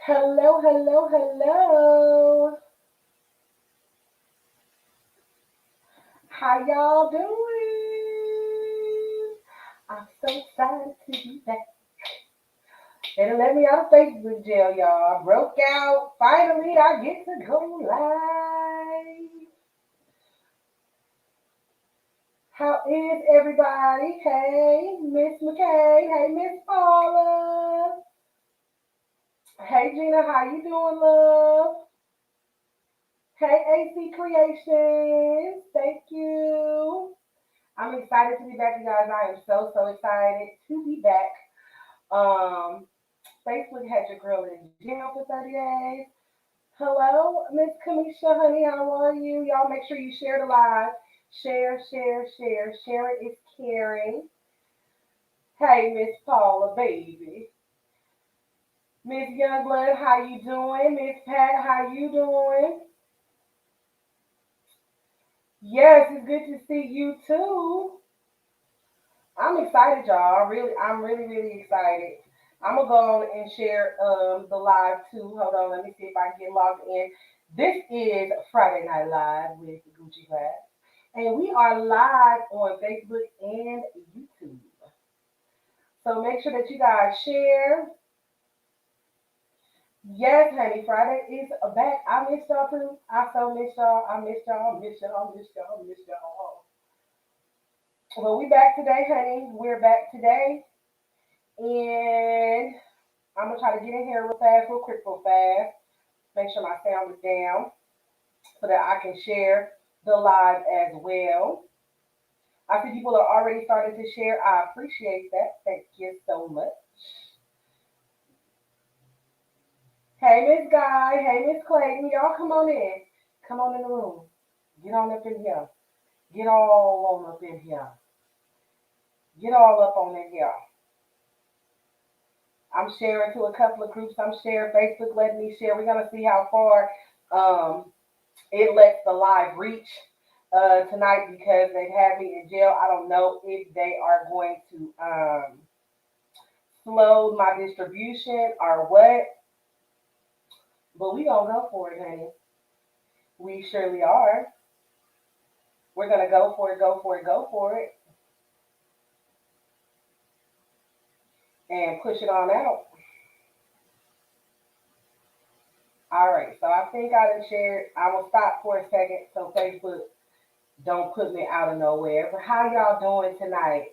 Hello, hello, hello. How y'all doing? I'm so excited to be back. They done let me out of Facebook jail, y'all. I broke out. Finally, I get to go live. How is everybody? Hey, Miss McKay. Hey, Miss Paula. Hey, Gina. How you doing, love? Hey, AC Creations. Thank you. I'm excited to be back, you guys. I am so excited to be back. Um, Facebook had your girl in jail for 30 days. Hello, Miss Kamisha, honey, how are you? Y'all make sure you share the live. Share, share, share. Sharing is caring. Hey, Miss Paula, baby. Miss Youngblood, how you doing? Miss Pat, how you doing? Yes, it's good to see you too. I'm excited, y'all. I'm really excited. I'm gonna go on and share the live too. Hold on, let me see if I can get logged in. This is Friday Night Live with Gucci Glass, and we are live on Facebook and YouTube. So make sure that you guys share. Yes, honey, Friday is back. I missed y'all too. I so missed y'all. I missed y'all. Missed y'all. Missed y'all. Missed y'all. Well, we back today, honey. We're back today, and I'm gonna try to get in here real fast, real quick, real fast. Make sure my sound is down so that I can share the live as well. I see people are already starting to share. I appreciate that. Thank you so much. Hey, Miss Guy. Hey, Miss Clayton. Y'all come on in. Come on in the room. Get on up in here. Get all on up in here. Get all up on in here. I'm sharing to a couple of groups. I'm sharing. Facebook letting me share. We're gonna see how far um, it lets the live reach tonight because they have me in jail. I don't know if they are going to slow my distribution or what, but we gonna go for it, honey. We surely are. We're gonna go for it, go for it, go for it, and push it on out. All right, so I think I done shared. I will stop for a second so Facebook don't put me out of nowhere. But how y'all doing tonight?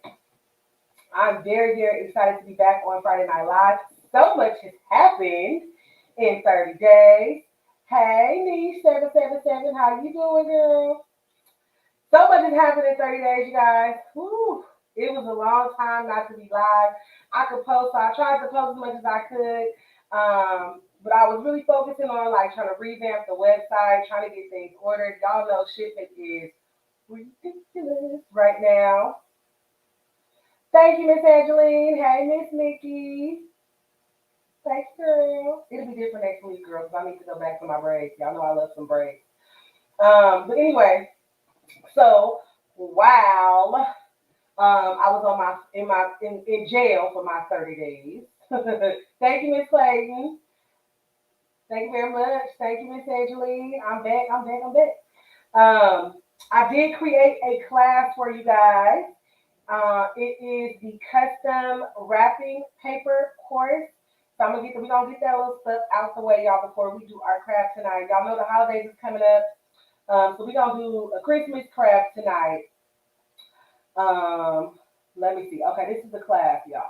I'm very excited to be back on Friday Night Live. So much has happened in 30 days. Hey, Niche 777, how you doing, girl? So much has happened in 30 days, you guys. Whew. It was a long time not to be live. I could post, so I tried to post as much as I could. But I was really focusing on like trying to revamp the website, trying to get things ordered. Y'all know shipping is ridiculous right now. Thank you, Miss Angeline. Hey, Miss Nikki. Thanks, girl. It'll be different next week, girl, because I need to go back to my braids. Y'all know I love some braids. But anyway, so while I was on in jail for my 30 days. Thank you, Miss Clayton. Thank you very much. Thank you, Miss Angeline. I'm back. I'm back. I'm back. I did create a class for you guys. It is the custom wrapping paper course. So we're gonna get that little stuff out the way, y'all, before we do our craft tonight. Y'all know the holidays is coming up. So we're gonna do a Christmas craft tonight. Um, Let me see. Okay, this is the class, y'all.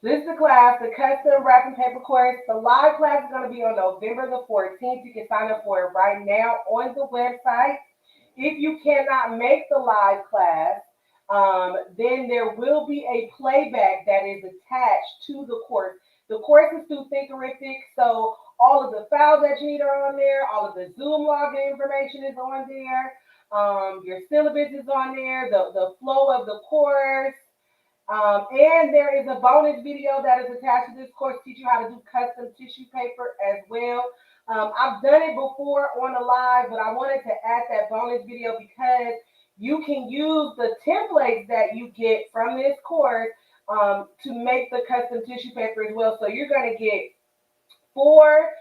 This is the class, the custom wrapping paper course. The live class is gonna be on November the 14th. You can sign up for it right now on the website. If you cannot make the live class, then there will be a playback that is attached to the course. The course is through Thinkerific, so all of the files that you need are on there. All of the Zoom login information is on there. Your syllabus is on there. The flow of the course. And there is a bonus video that is attached to this course, teach you how to do custom tissue paper as well. I've done it before on a live, but I wanted to add that bonus video because you can use the templates that you get from this course to make the custom tissue paper as well. So you're going to get 4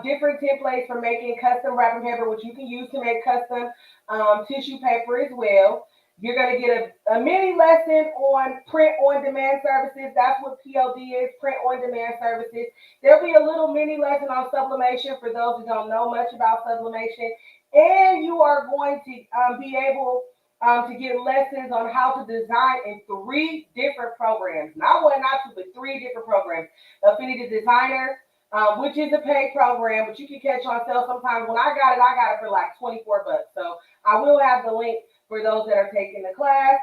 different templates for making custom wrapping paper, which you can use to make custom tissue paper as well. You're going to get a mini lesson on print on demand services. That's what POD is, print on demand services. There'll be a little mini lesson on sublimation for those who don't know much about sublimation. And you are going to be able to get lessons on how to design in 3 different programs. Not one, not two, but 3 different programs. Affinity Designer, which is a paid program, but you can catch on sale sometimes. When I got it for like 24 bucks. So I will have the link for those that are taking the class.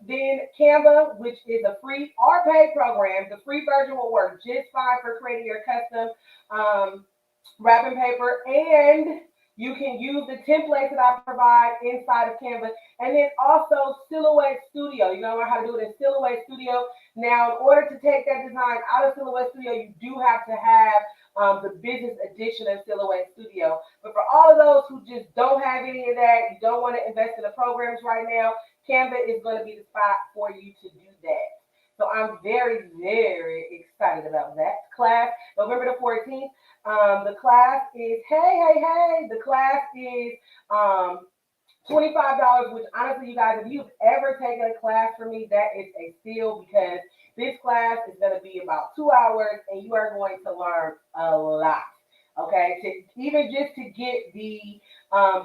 Then Canva, which is a free or paid program. The free version will work just fine for creating your custom wrapping paper, and you can use the templates that I provide inside of Canva. And then also Silhouette Studio. You're going to learn how to do it in Silhouette Studio. Now, in order to take that design out of Silhouette Studio, you do have to have the business edition of Silhouette Studio. But for all of those who just don't have any of that, you don't want to invest in the programs right now, Canva is going to be the spot for you to do that. So I'm very, very excited about that class. November the 14th. The class is, the class is $25, which honestly, you guys, if you've ever taken a class from me, that is a steal, because this class is going to be about 2 hours and you are going to learn a lot. Okay, even just to get the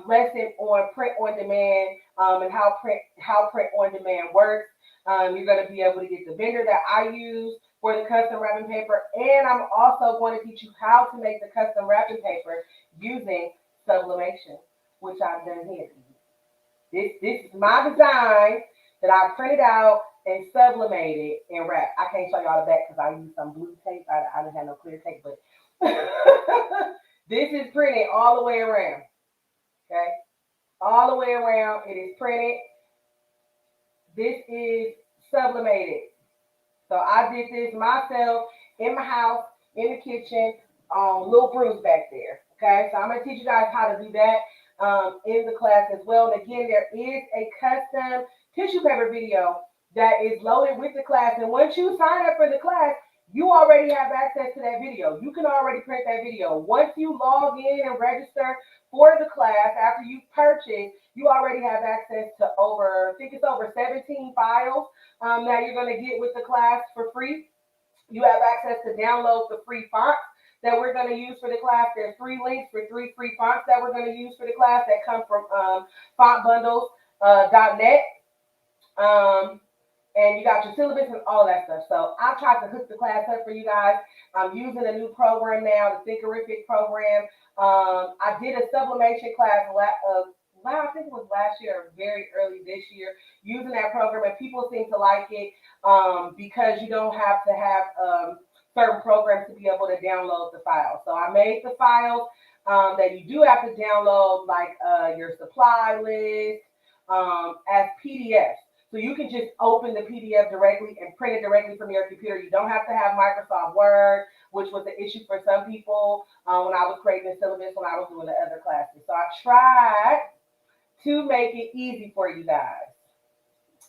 lesson on print on demand and how print on demand works. You're going to be able to get the vendor that I use for the custom wrapping paper, and I'm also going to teach you how to make the custom wrapping paper using sublimation, which I've done here. This is my design that I printed out and sublimated and wrapped. I can't show y'all the back because I used some blue tape. I didn't have no clear tape, but this is printed all the way around. Okay, all the way around. It is printed. This is sublimated. So I did this myself in my house, in the kitchen, little Bruce back there. Okay, so I'm going to teach you guys how to do that in the class as well. And again, there is a custom tissue paper video that is loaded with the class. And once you sign up for the class, you already have access to that video. You can already print that video. Once you log in and register for the class, after you purchase, you already have access to over 17 files that you're going to get with the class for free. You have access to download the free fonts that we're going to use for the class. There's 3 links for 3 free fonts that we're going to use for the class that come from fontbundles.net. And you got your syllabus and all that stuff. So I tried to hook the class up for you guys. I'm using a new program now, the Thinkerific program. I did a sublimation class I think it was last year or very early this year, using that program, and people seem to like it because you don't have to have certain programs to be able to download the files. So I made the files that you do have to download, like your supply list, as PDFs. So you can just open the PDF directly and print it directly from your computer. You don't have to have Microsoft Word, which was the issue for some people when I was creating the syllabus when I was doing the other classes. So I tried to make it easy for you guys.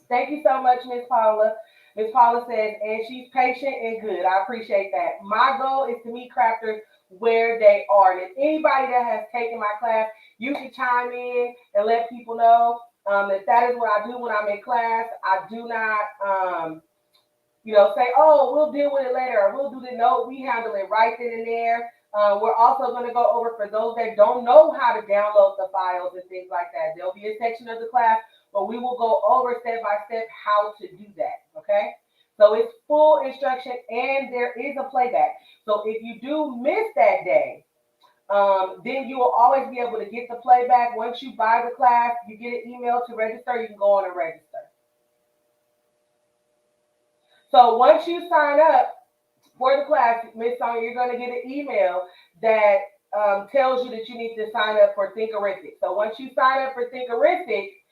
Thank you so much, Miss Paula. Miss Paula says, and she's patient and good. I appreciate that. My goal is to meet crafters where they are. And if anybody that has taken my class, you can chime in and let people know that is what I do when I'm in class. I do not, say, oh, we'll deal with it later, or we'll do the note. We handle it right then and there. We're also going to go over, for those that don't know how to download the files and things like that, there'll be a section of the class, but we will go over step by step how to do that, okay? So it's full instruction, and there is a playback. So if you do miss that day, then you will always be able to get the playback. Once you buy the class, you get an email to register, you can go on and register. So once you sign up for the class, Miss Sonia, you're going to get an email that tells you that you need to sign up for Thinkerific. So once you sign up for Thinkerific,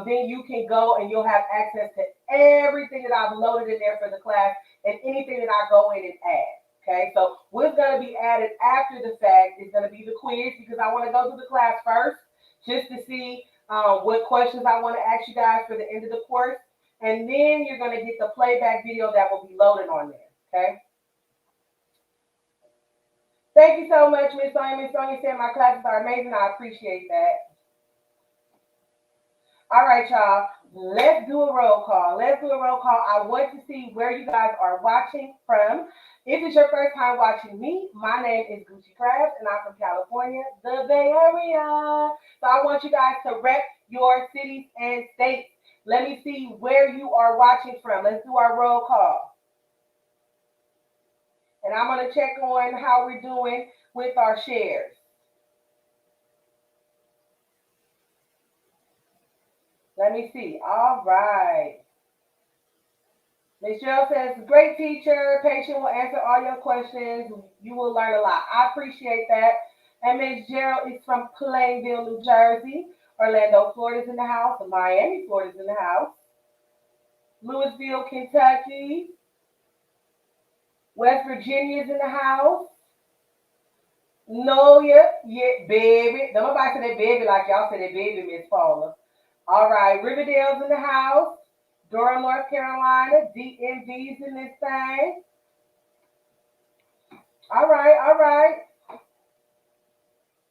then you can go and you'll have access to everything that I've loaded in there for the class and anything that I go in and add. Okay, so what's going to be added after the fact is going to be the quiz, because I want to go through the class first just to see what questions I want to ask you guys for the end of the course. And then you're going to get the playback video that will be loaded on there. Okay. Thank you so much, Miss Sonia. Miss Sonia said my classes are amazing. I appreciate that. All right, y'all. Let's do a roll call. Let's do a roll call. I want to see where you guys are watching from. If it's your first time watching me, my name is Gucci Crafts, and I'm from California, the Bay Area. So I want you guys to rep your cities and states. Let me see where you are watching from. Let's do our roll call. And I'm going to check on how we're doing with our shares. Let me see. All right. Ms. Gerald says, great teacher, patient will answer all your questions. You will learn a lot. I appreciate that. And Ms. Gerald is from Plainville, New Jersey. Orlando, Florida's in the house. Miami, Florida's in the house. Louisville, Kentucky. West Virginia's in the house. No, yeah, baby. Don't nobody say that baby like y'all say that baby, Miss Paula. All right, Riverdale's in the house. Durham, North Carolina. DMV's in this thing. All right, all right.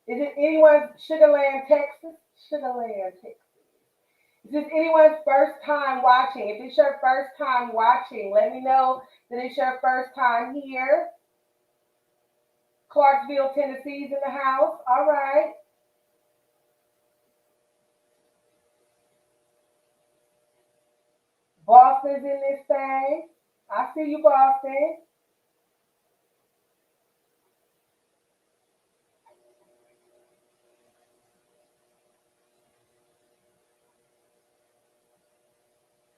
Is it anyone's Sugarland, Texas? Sugarland, Texas. Is this anyone's first time watching? If it's your first time watching, let me know that it's your first time here. Clarksville, Tennessee's in the house. All right. Boston's in this thing. I see you, Boston.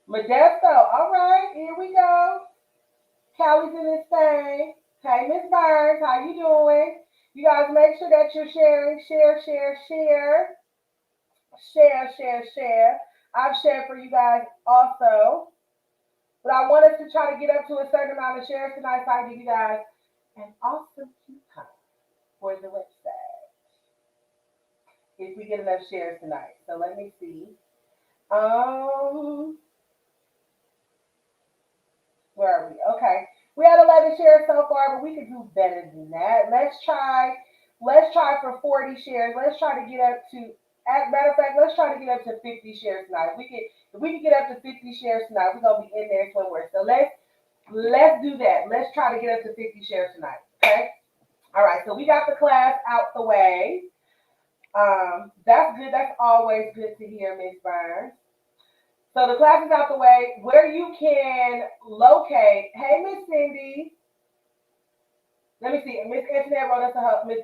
Modesto. All right, here we go. Callie's in this thing. Hey, Miss Burns, how you doing? You guys make sure that you're sharing. Share, share, share. Share, share, share. I've shared for you guys also. But I want us to try to get up to a certain amount of shares tonight so I can give you guys an awesome coupon for the website. If we get enough shares tonight. So let me see. Where are we? Okay. We had 11 shares so far, but we could do better than that. Let's try for 40 shares. Let's try to get up to, as a matter of fact, let's try to get up to 50 shares tonight. If we can get up to 50 shares tonight, we're gonna be in there somewhere. So let's do that. Let's try to get up to 50 shares tonight. Okay? All right, so we got the class out the way. That's good. That's always good to hear, Miss Burns. So the class is out the way. Where you can locate. Hey, Miss Cindy. Let me see. Miss Antoinette wrote us Miss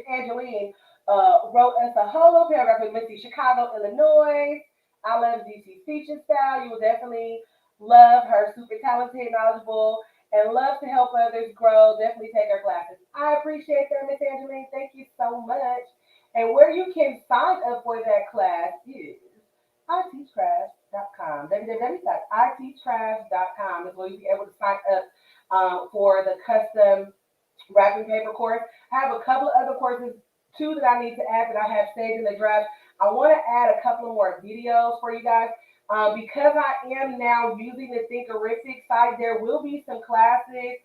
Angeline wrote us a whole little paragraph. Let's see. Chicago, Illinois. I love DC's teaching style. You will definitely love her. Super talented, knowledgeable, and loves to help others grow. Definitely take her classes. I appreciate that, Miss Angeline. Thank you so much. And where you can sign up for that class is ITeachCrafts.com. www.ITeachCrafts.com is where you'll be able to sign up for the custom wrapping paper course. I have a couple of other courses too that I need to add that I have saved in the draft. I want to add a couple of more videos for you guys. Because I am now using the Thinkerific site, there will be some classes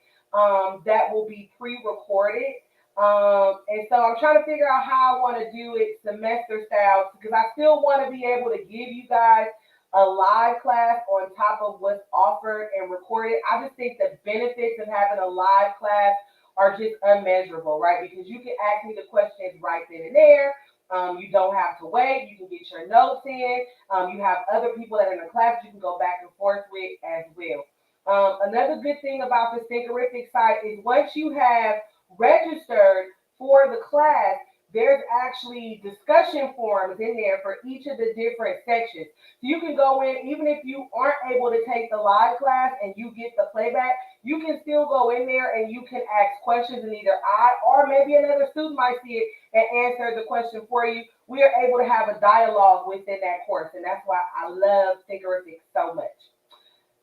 that will be pre-recorded. And so I'm trying to figure out how I want to do it semester style because I still want to be able to give you guys a live class on top of what's offered and recorded. I just think the benefits of having a live class are just unmeasurable, right? Because you can ask me the questions right then and there. You don't have to wait. You can get your notes in. You have other people that are in the class you can go back and forth with as well. Another good thing about the Thinkerific site is once you have registered for the class, there's actually discussion forums in there for each of the different sections. So you can go in, even if you aren't able to take the live class and you get the playback, you can still go in there and you can ask questions, and either I or maybe another student might see it and answer the question for you. We are able to have a dialogue within that course, and that's why I love Thinkerific so much.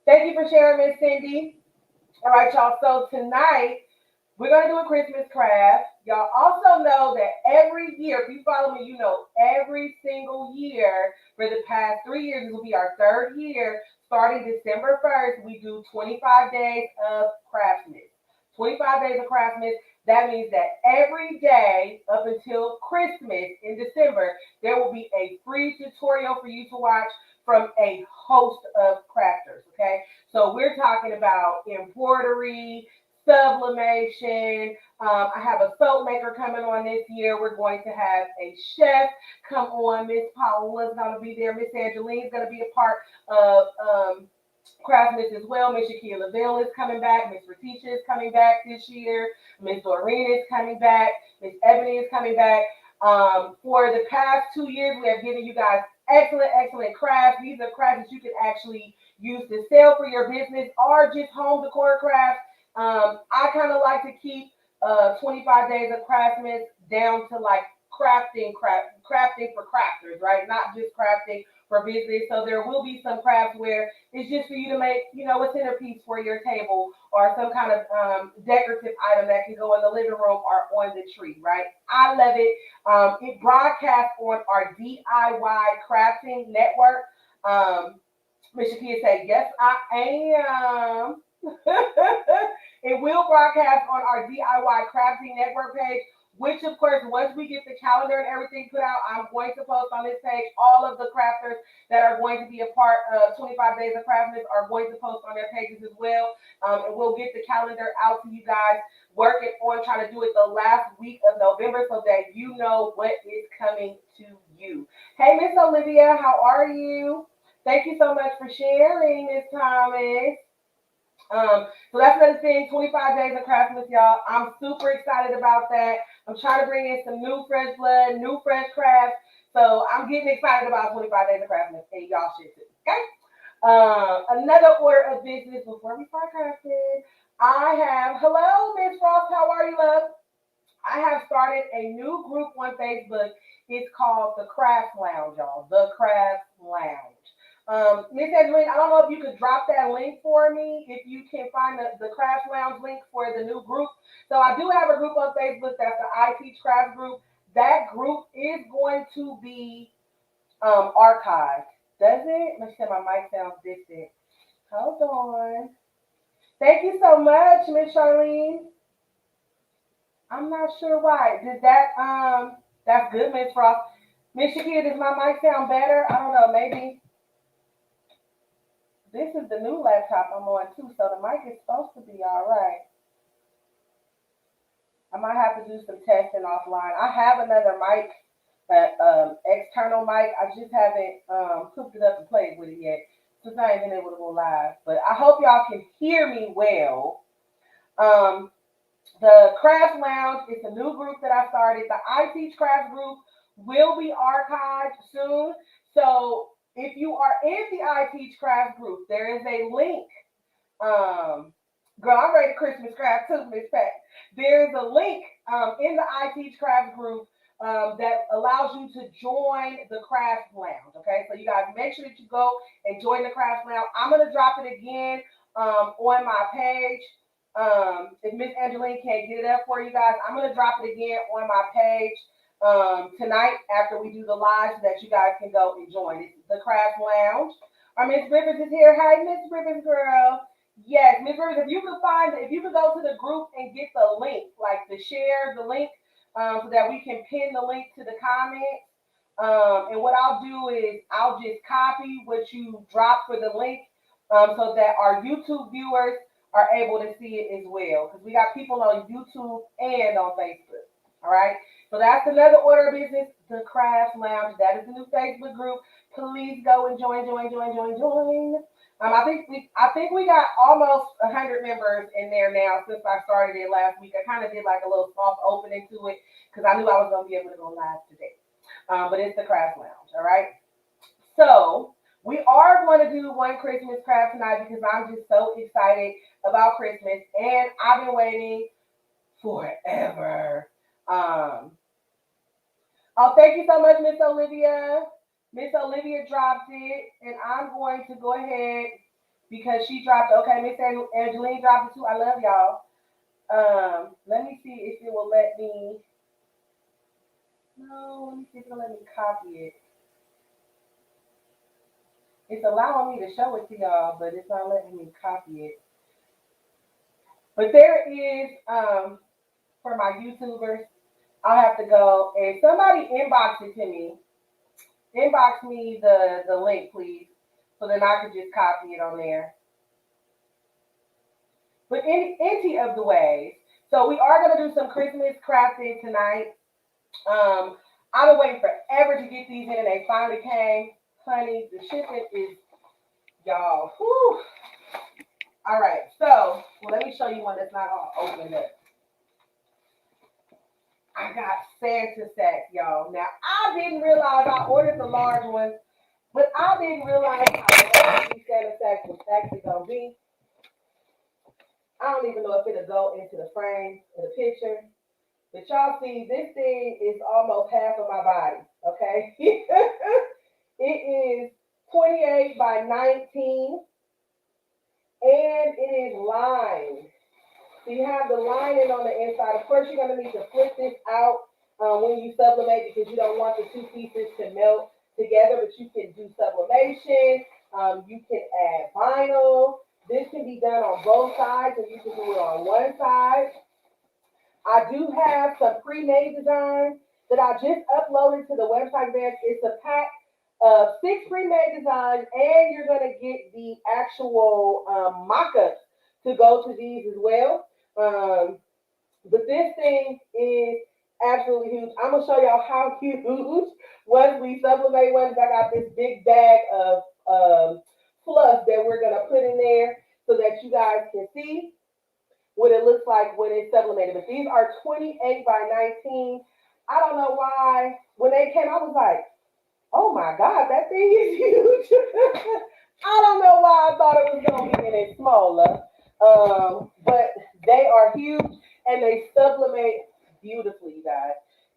Thank you for sharing, Miss Cindy. All right, y'all. So tonight, we're going to do a Christmas craft. Y'all also know that every year, if you follow me, you know every single year for the past 3 years, this will be our third year, starting December 1st, we do 25 days of Craftsmas. 25 days of Craftsmas. That means that every day up until Christmas in December, there will be a free tutorial for you to watch from a host of crafters, okay? So we're talking about embroidery, sublimation. I have a soap maker coming on this year. We're going to have a chef come on. Miss Paula's going to be there. Miss Angeline's going to be a part of Craftsmith as well. Miss Shakia LaVille is coming back. Miss Ratisha is coming back this year. Miss Doreen is coming back. Miss Ebony is coming back. For the past 2 years, we have given you guys excellent crafts. These are crafts that you can actually use to sell for your business or just home decor crafts. I kind of like to keep 25 days of Craftsmith down to like crafting for crafters, right? Not just crafting for business. So there will be some crafts where it's just for you to make, a centerpiece for your table or some kind of decorative item that can go in the living room or on the tree, right? I love it. It broadcasts on our DIY crafting network. Miss Shakia said, yes, I am. It will broadcast on our DIY crafting network page, which of course, once we get the calendar and everything put out, I'm going to post on this page. All of the crafters that are going to be a part of 25 Days of Craftsmith are going to post on their pages as well. And we'll get the calendar out to you guys, working on trying to do it the last week of November so that you know what is coming to you. Hey, Miss Olivia, how are you? Thank you so much for sharing, Miss Thomas. So that's another thing, 25 Days of Craftsmith, y'all. I'm super excited about that. I'm trying to bring in some new fresh blood, new fresh crafts. So I'm getting excited about 25 Days of Craftsmith, and y'all should too, okay? Another order of business before we start crafting. Hello, Miss Frost, how are you, love? I have started a new group on Facebook. It's called The Craft Lounge, y'all. The Craft Lounge. Miss Angeline, I don't know if you could drop that link for me, if you can find the Craft Lounge link for the new group. So I do have a group on Facebook that's the I Teach Craft group. That group is going to be archived. Does it? Let me see, my mic sounds distant. Hold on. Thank you so much, Miss Charlene. I'm not sure why. That's good, Miss Frost. Miss Shakia, does my mic sound better? I don't know, maybe. This is the new laptop I'm on too, so the mic is supposed to be all right. I might have to do some testing offline. I have another mic, external mic. I just haven't hooked it up and played with it yet, since I ain't been able to go live. But I hope y'all can hear me well. The Craft Lounge is a new group that I started. The I Teach Craft group will be archived soon. So if you are in the I Teach Craft group, there is a link. Girl, I'm ready to Christmas craft too, Miss Pat. There's a link in the I Teach Craft group that allows you to join the Craft Lounge. Okay, so you guys make sure that you go and join the Craft Lounge. I'm gonna drop it again on my page. If Miss Angeline can't get it up for you guys, I'm gonna drop it again on my page tonight after we do the live so that you guys can go and join. It's the Craft Lounge. Our Miss Rivers is here. Hi, Miss Rivers, girl. Yes, Miss Rivers, if you could go to the group and get the link, like to share the link, so that we can pin the link to the comments. And what I'll do is I'll just copy what you drop for the link, so that our YouTube viewers are able to see it as well. Because we got people on YouTube and on Facebook. All right. So that's another order of business, the Craft Lounge. That is the new Facebook group. Please go and join. I think we got almost 100 members in there now since I started it last week. I kind of did like a little soft opening to it because I knew I was going to be able to go live today. But it's the Craft Lounge. All right. So we are going to do one Christmas craft tonight because I'm just so excited about Christmas and I've been waiting forever. Oh, thank you so much, Miss Olivia. Miss Olivia dropped it, and I'm going to go ahead because she dropped it. Okay, Miss Angeline dropped it too. I love y'all. Let me see if it will let me. No, let me see if it'll let me copy it. It's allowing me to show it to y'all, but it's not letting me copy it. But there is, hold for my YouTubers, I'll have to go and somebody inbox it to me. Inbox me the link, please, so then I can just copy it on there. But any of the ways, so we are gonna do some Christmas crafting tonight. I've been waiting forever to get these in, and they finally came. Honey, the shipping is y'all. Whew. All right, so let me show you one that's not all opened up. I got Santa sacks, y'all. Now I didn't realize I ordered the large ones, but I didn't realize how large these Santa sacks was actually gonna be. I don't even know if it'll go into the frame in the picture. But y'all see, this thing is almost half of my body, okay? It is 28 by 19, and it is lined. So you have the lining on the inside. Of course, you're going to need to flip this out when you sublimate because you don't want the two pieces to melt together, but you can do sublimation. You can add vinyl. This can be done on both sides, and you can do it on one side. I do have some pre-made designs that I just uploaded to the website there. It's a pack of 6 pre-made designs, and you're going to get the actual mock-ups to go to these as well. But this thing is absolutely huge. I'm going to show y'all how huge once we sublimate. Once I got this big bag of fluff that we're going to put in there so that you guys can see what it looks like when it's sublimated. But these are 28 by 19. I don't know why. When they came, I was like, oh my God, that thing is huge. I don't know why I thought it was going to be any smaller. But they are huge and they sublimate beautifully, you guys.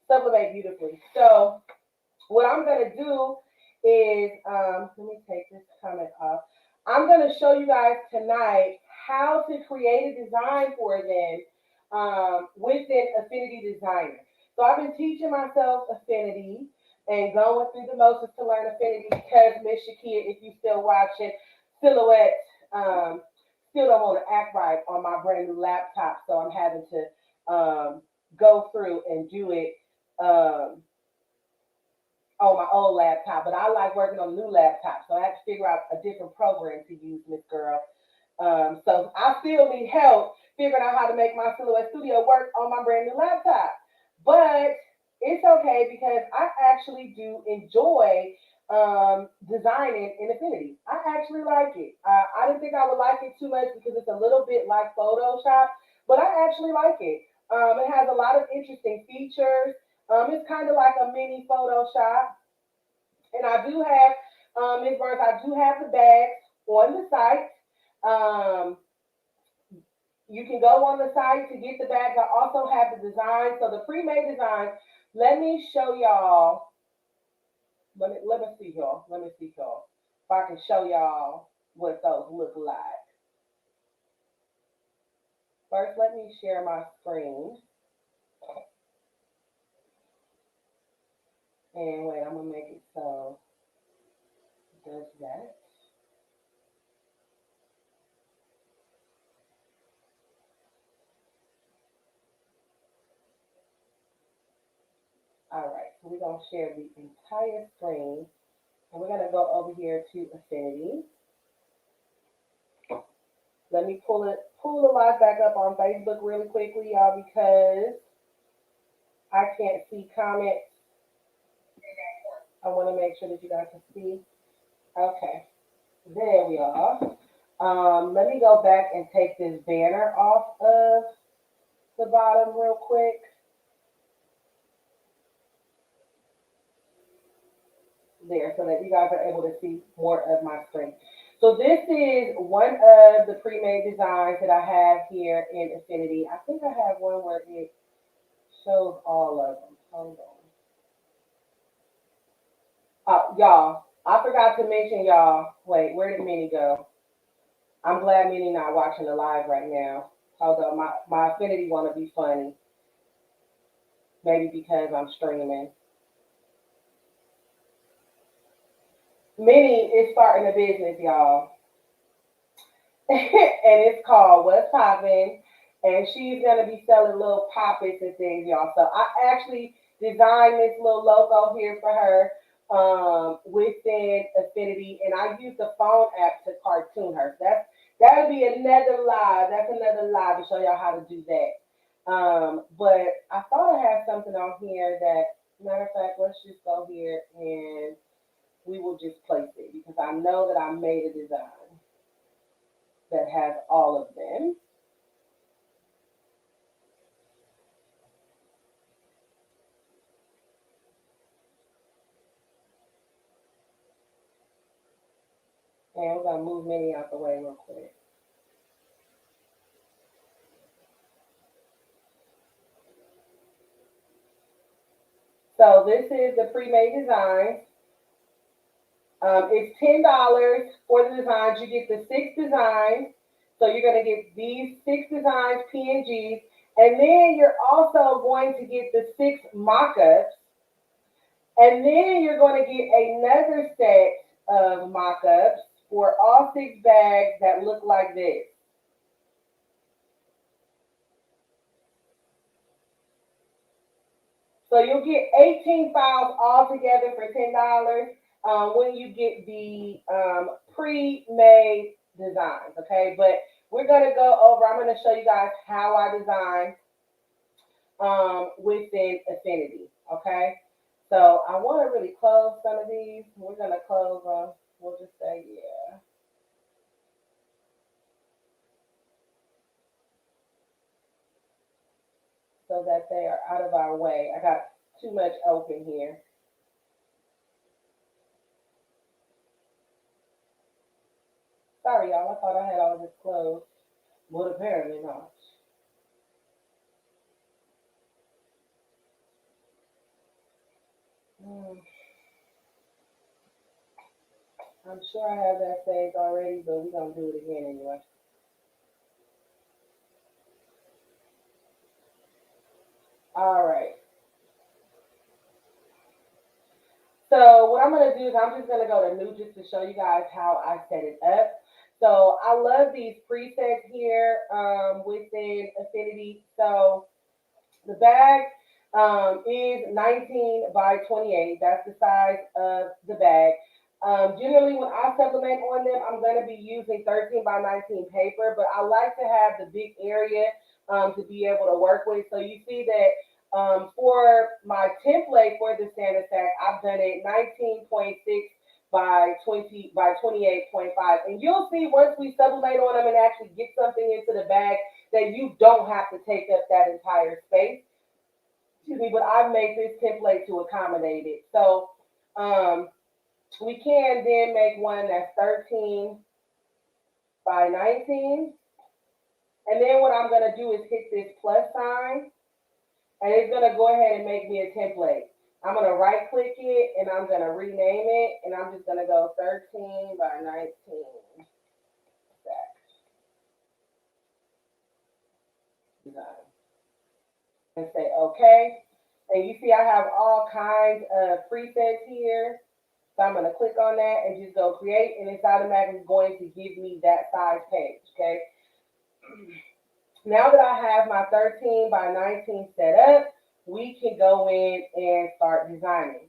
Sublimate beautifully. So what I'm going to do is, let me take this comment off. I'm going to show you guys tonight how to create a design for them within Affinity Designer. So I've been teaching myself Affinity and going through the motions to learn Affinity because Miss Shakia, if you're still watching, Silhouette still don't want to act right on my brand new laptop. So I'm having to go through and do it on my old laptop, but I like working on a new laptop, so I have to figure out a different program to use, Miss Girl. So I still need help figuring out how to make my Silhouette Studio work on my brand new laptop. But it's okay because I actually do enjoy designing in Affinity. I actually like it. I didn't think I would like it too much because it's a little bit like Photoshop, but I actually like it. It has a lot of interesting features. It's kind of like a mini Photoshop. And I do have, Ms. Burns, I do have the bags on the site. You can go on the site to get the bags. I also have the design. So the pre-made design, let me show y'all. Let me see y'all. Let me see y'all. If I can show y'all what those look like. First, let me share my screen. And wait, I'm gonna make it so it does that. All right, so we're gonna share the entire screen, and we're gonna go over here to Affinity. Let me pull the live back up on Facebook really quickly, y'all, because I can't see comments. I want to make sure that you guys can see. Okay, there we are. Let me go back and take this banner off of the bottom real quick. There, so that you guys are able to see more of my screen. So this is one of the pre-made designs that I have here in Affinity. I think I have one where it shows all of them. Hold on. Y'all, I forgot to mention y'all. Wait, where did Minnie go? I'm glad Minnie not watching the live right now. Although my Affinity want to be funny. Maybe because I'm streaming. Minnie is starting a business, y'all. And it's called What's Poppin'. And she's gonna be selling little poppets and things, y'all. So I actually designed this little logo here for her within Affinity, and I used the phone app to cartoon her. So that'll be another live. That's another live to show y'all how to do that. But I thought I had something on here that, matter of fact, let's just go here and we will just place it because I know that I made a design that has all of them. And we're gonna move Minnie out the way real quick. So this is the pre-made design. It's $10 for the designs. You get the 6 designs. So you're going to get these 6 designs, PNGs, and then you're also going to get the 6 mock-ups, and then you're going to get another set of mock-ups for all 6 bags that look like this. So you'll get 18 files all together for $10 when you get the pre-made designs, okay? But we're gonna go over, I'm gonna show you guys how I design within Affinity, okay? So I wanna really close some of these. We're gonna close them, we'll just say, yeah. So that they are out of our way. I got too much open here. Sorry, y'all. I thought I had all of this closed, but apparently not. Hmm, I'm sure I have that saved already, but we're gonna do it again anyway. All right. So what I'm gonna do is I'm just gonna go to new just to show you guys how I set it up. So I love these presets here within Affinity. So the bag is 19 by 28. That's the size of the bag. Generally, when I supplement on them, I'm going to be using 13 by 19 paper, but I like to have the big area to be able to work with. So you see that for my template for the Santa sack, I've done it 19.6 by 20 by 28.5. And you'll see once we sublimate on them and actually get something into the bag that you don't have to take up that entire space. Excuse me, but I've made this template to accommodate it. So um, we can then make one that's 13 by 19. And then what I'm going to do is hit this plus sign, and it's going to go ahead and make me a template. I'm going to right click it, and I'm going to rename it, and I'm just going to go 13 by 19. Design. And say okay. And you see I have all kinds of presets here. So I'm going to click on that and just go create, and it's automatically going to give me that size page, okay? Now that I have my 13 by 19 set up, we can go in and start designing.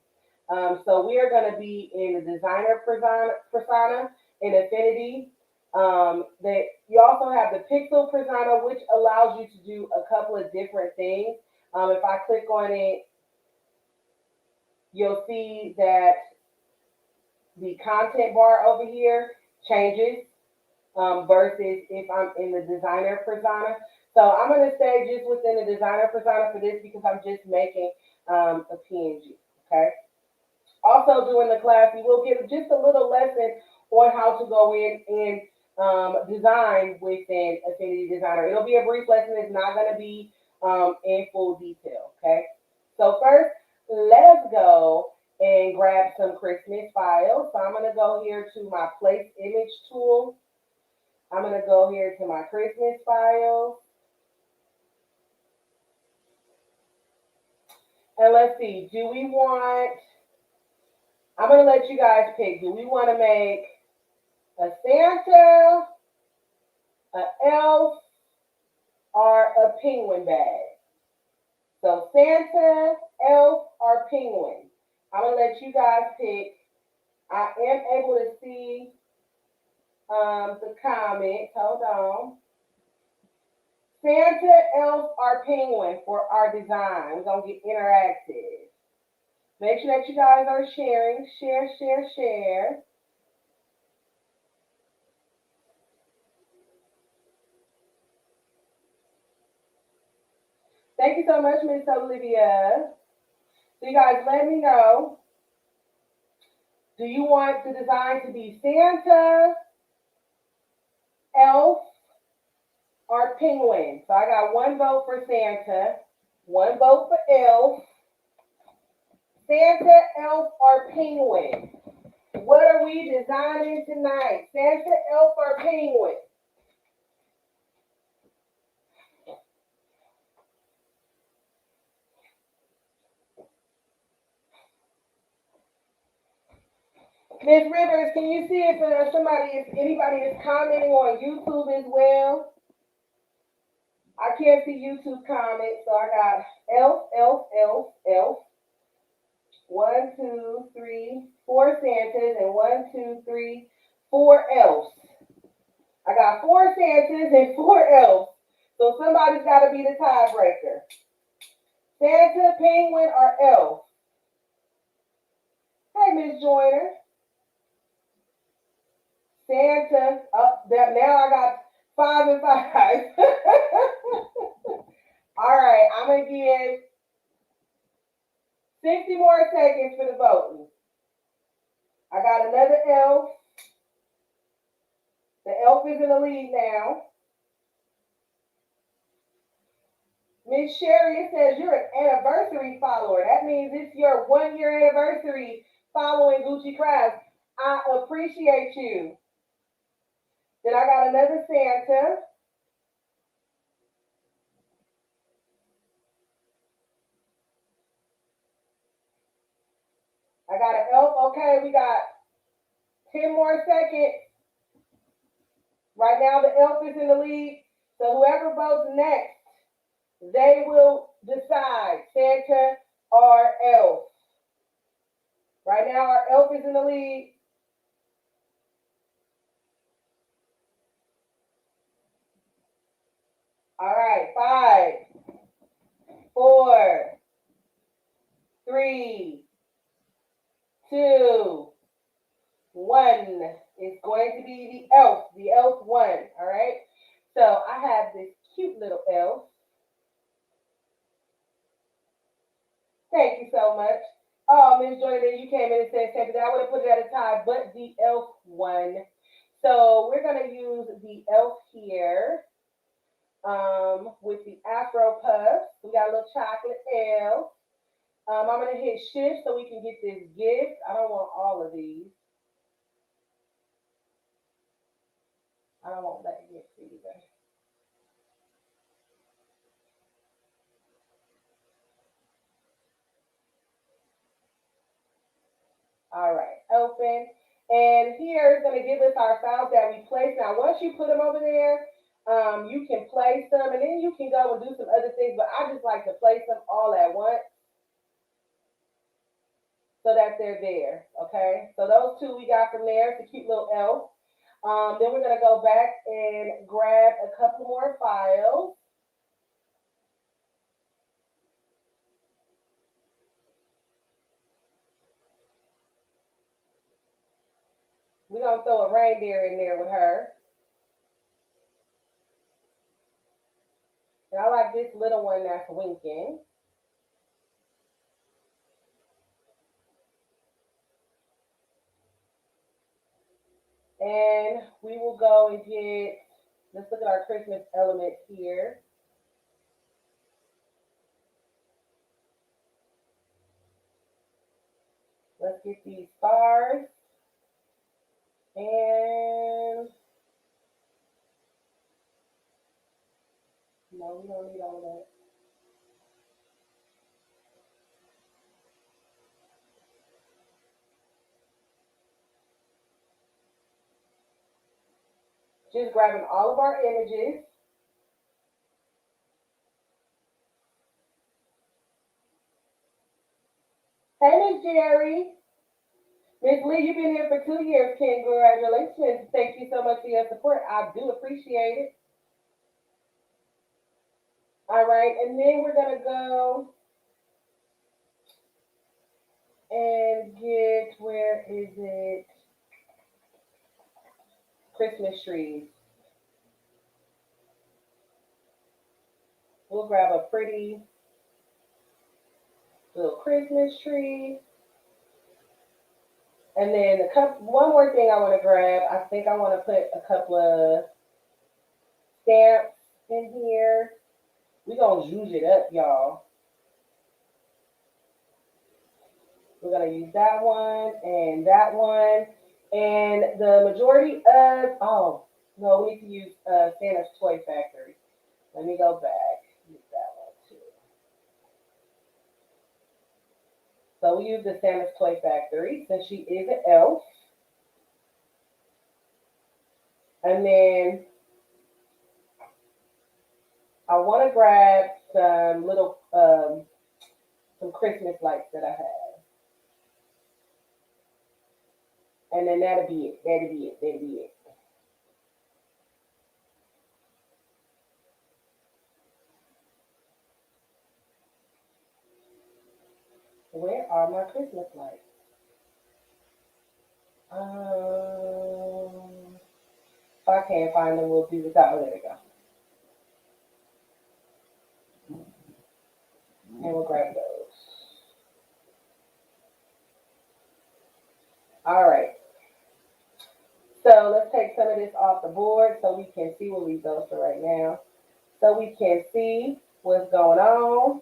So we are going to be in the designer persona in Affinity. That you also have the pixel persona, which allows you to do a couple of different things. If I click on it, you'll see that the content bar over here changes versus if I'm in the designer persona. So I'm going to stay just within the designer persona for this because I'm just making a PNG. Okay. Also, during the class, you will get just a little lesson on how to go in and design within Affinity Designer. It'll be a brief lesson. It's not going to be in full detail. Okay. So first, let us go and grab some Christmas files. So I'm going to go here to my place image tool. I'm going to go here to my Christmas files. And let's see, do we want, I'm going to let you guys pick. Do we want to make a Santa, an elf, or a penguin bag. So Santa, elf, or penguin. I'm going to let you guys pick. I am able to see the comments. Hold on. Santa, elf, or penguin for our design. We're going to get interactive. Make sure that you guys are sharing. Share, share, share. Thank you so much, Miss Olivia. So you guys let me know. Do you want the design to be Santa, elf, or penguin? So I got one vote for Santa, one vote for elf. Santa, elf, or penguin? What are we designing tonight? Santa, elf, or penguin? Miss Rivers, can you see if anybody is commenting on YouTube as well? I can't see YouTube comments, so I got elf, elf, elf, elf. 1, 2, 3, 4 Santas, and 1, 2, 3, 4 elves. I got 4 Santas and 4 elves. So somebody's got to be the tiebreaker. Santa, penguin, or elf? Hey, Miss Joyner. Santa. Now I got 5 and 5. All right, I'm going to give 60 more seconds for the voting. I got another elf. The elf is in the lead now. Miss Sherry, it says you're an anniversary follower. That means it's your 1-year anniversary following Gucci Crafts. I appreciate you. Then I got another Santa. I got an elf. Okay, we got 10 more seconds. Right now the elf is in the lead. So whoever votes next, they will decide Santa or elf. Right now our elf is in the lead. All right, 5, 4, 3, 2, 1. It's going to be the elf. The elf won. All right. So I have this cute little elf. Thank you so much. Oh, Miss Jordan, you came in and said second. I would have put it at a tie, but the elf won. So we're gonna use the elf here with the Afro Puff. We got a little chocolate elf. I'm gonna hit shift so we can get this gift. I don't want all of these. I don't want that gift either. All right, open. And here is going to give us our files that we placed. Now, once you put them over there, you can place them and then you can go and do some other things. But I just like to place them all at once so that they're there. Okay, so those two we got from there. It's a cute little elf. Then we're going to go back and grab a couple more files. We're going to throw a reindeer in there with her. And I like this little one that's winking. And we will go and get, let's look at our Christmas elements here. Let's get these stars. And no, we don't need all that. Just grabbing all of our images. Hey, Miss Jerry. Miss Lee, you've been here for 2 years. Congratulations. Thank you so much for your support. I do appreciate it. All right, and then we're gonna go and get, where is it? Christmas trees. We'll grab a pretty little Christmas tree. And then one more thing I want to grab. I think I want to put a couple of stamps in here. We're going to use it up, y'all. We're going to use that one and that one. And the majority of, oh, no, we need to use Santa's Toy Factory. Let me go back. Use that one too. So we use the Santa's Toy Factory since she is an elf. And then I want to grab some little, some Christmas lights that I have. And then that'll be it. That'll be it. That'll be it. Where are my Christmas lights? If I can't find them, we'll do without. Oh, there we go. And we'll grab those. All right. So let's take some of this off the board so we can see. We'll leave those for right now. So we can see what's going on.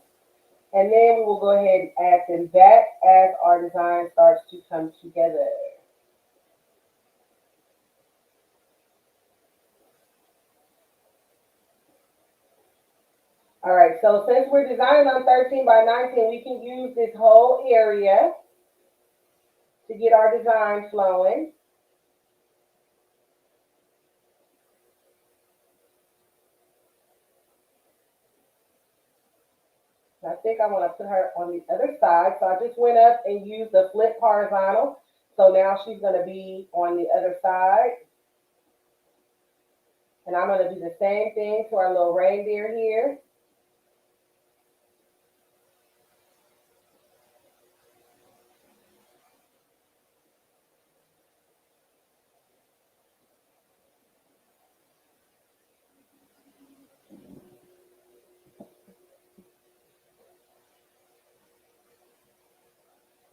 And then we will go ahead and add them back as our design starts to come together. All right, so since we're designing on 13 by 19, we can use this whole area to get our design flowing. I think I want to put her on the other side. So I just went up and used the flip horizontal. So now she's going to be on the other side. And I'm going to do the same thing to our little reindeer here.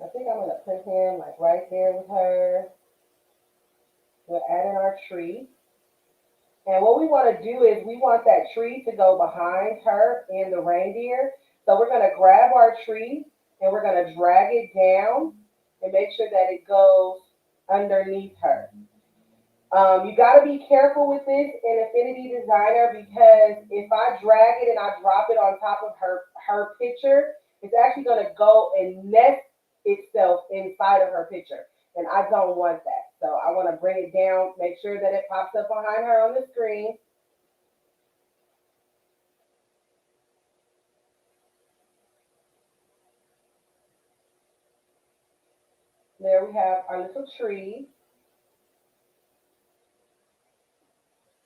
I think I'm going to put him like right there with her. We're adding our tree. And what we want to do is we want that tree to go behind her and the reindeer. So we're going to grab our tree and we're going to drag it down and make sure that it goes underneath her. You got to be careful with this in Affinity Designer because if I drag it and I drop it on top of her picture, it's actually going to go and nest itself inside of her picture. And I don't want that. So I want to bring it down, make sure that it pops up behind her on the screen. There we have our little tree.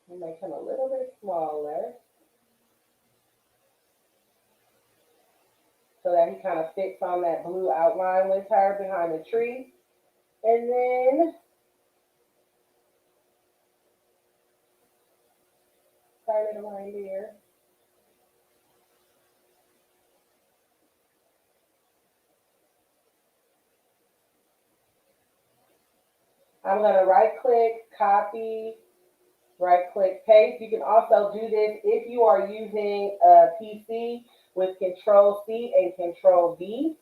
We'll make him a little bit smaller so that he kind of fits on that blue outline with her behind the tree. And then start it right here. I'm going to right click, copy, right click, paste. You can also do this if you are using a PC with Control C and Control V.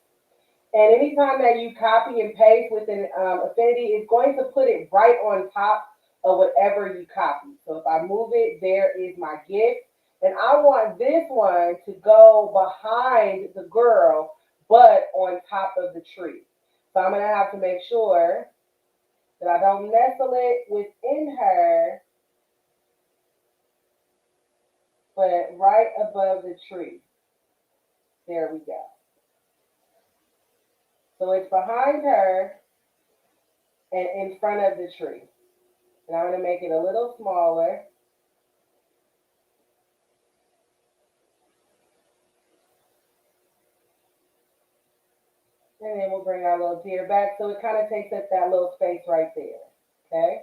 And anytime that you copy and paste within Affinity, it's going to put it right on top of whatever you copy. So if I move it, there is my gift. And I want this one to go behind the girl, but on top of the tree. So I'm going to have to make sure that I don't nestle it within her, but right above the tree. There we go. So it's behind her and in front of the tree. And I'm going to make it a little smaller. And then we'll bring our little deer back so it kind of takes up that little space right there. Okay?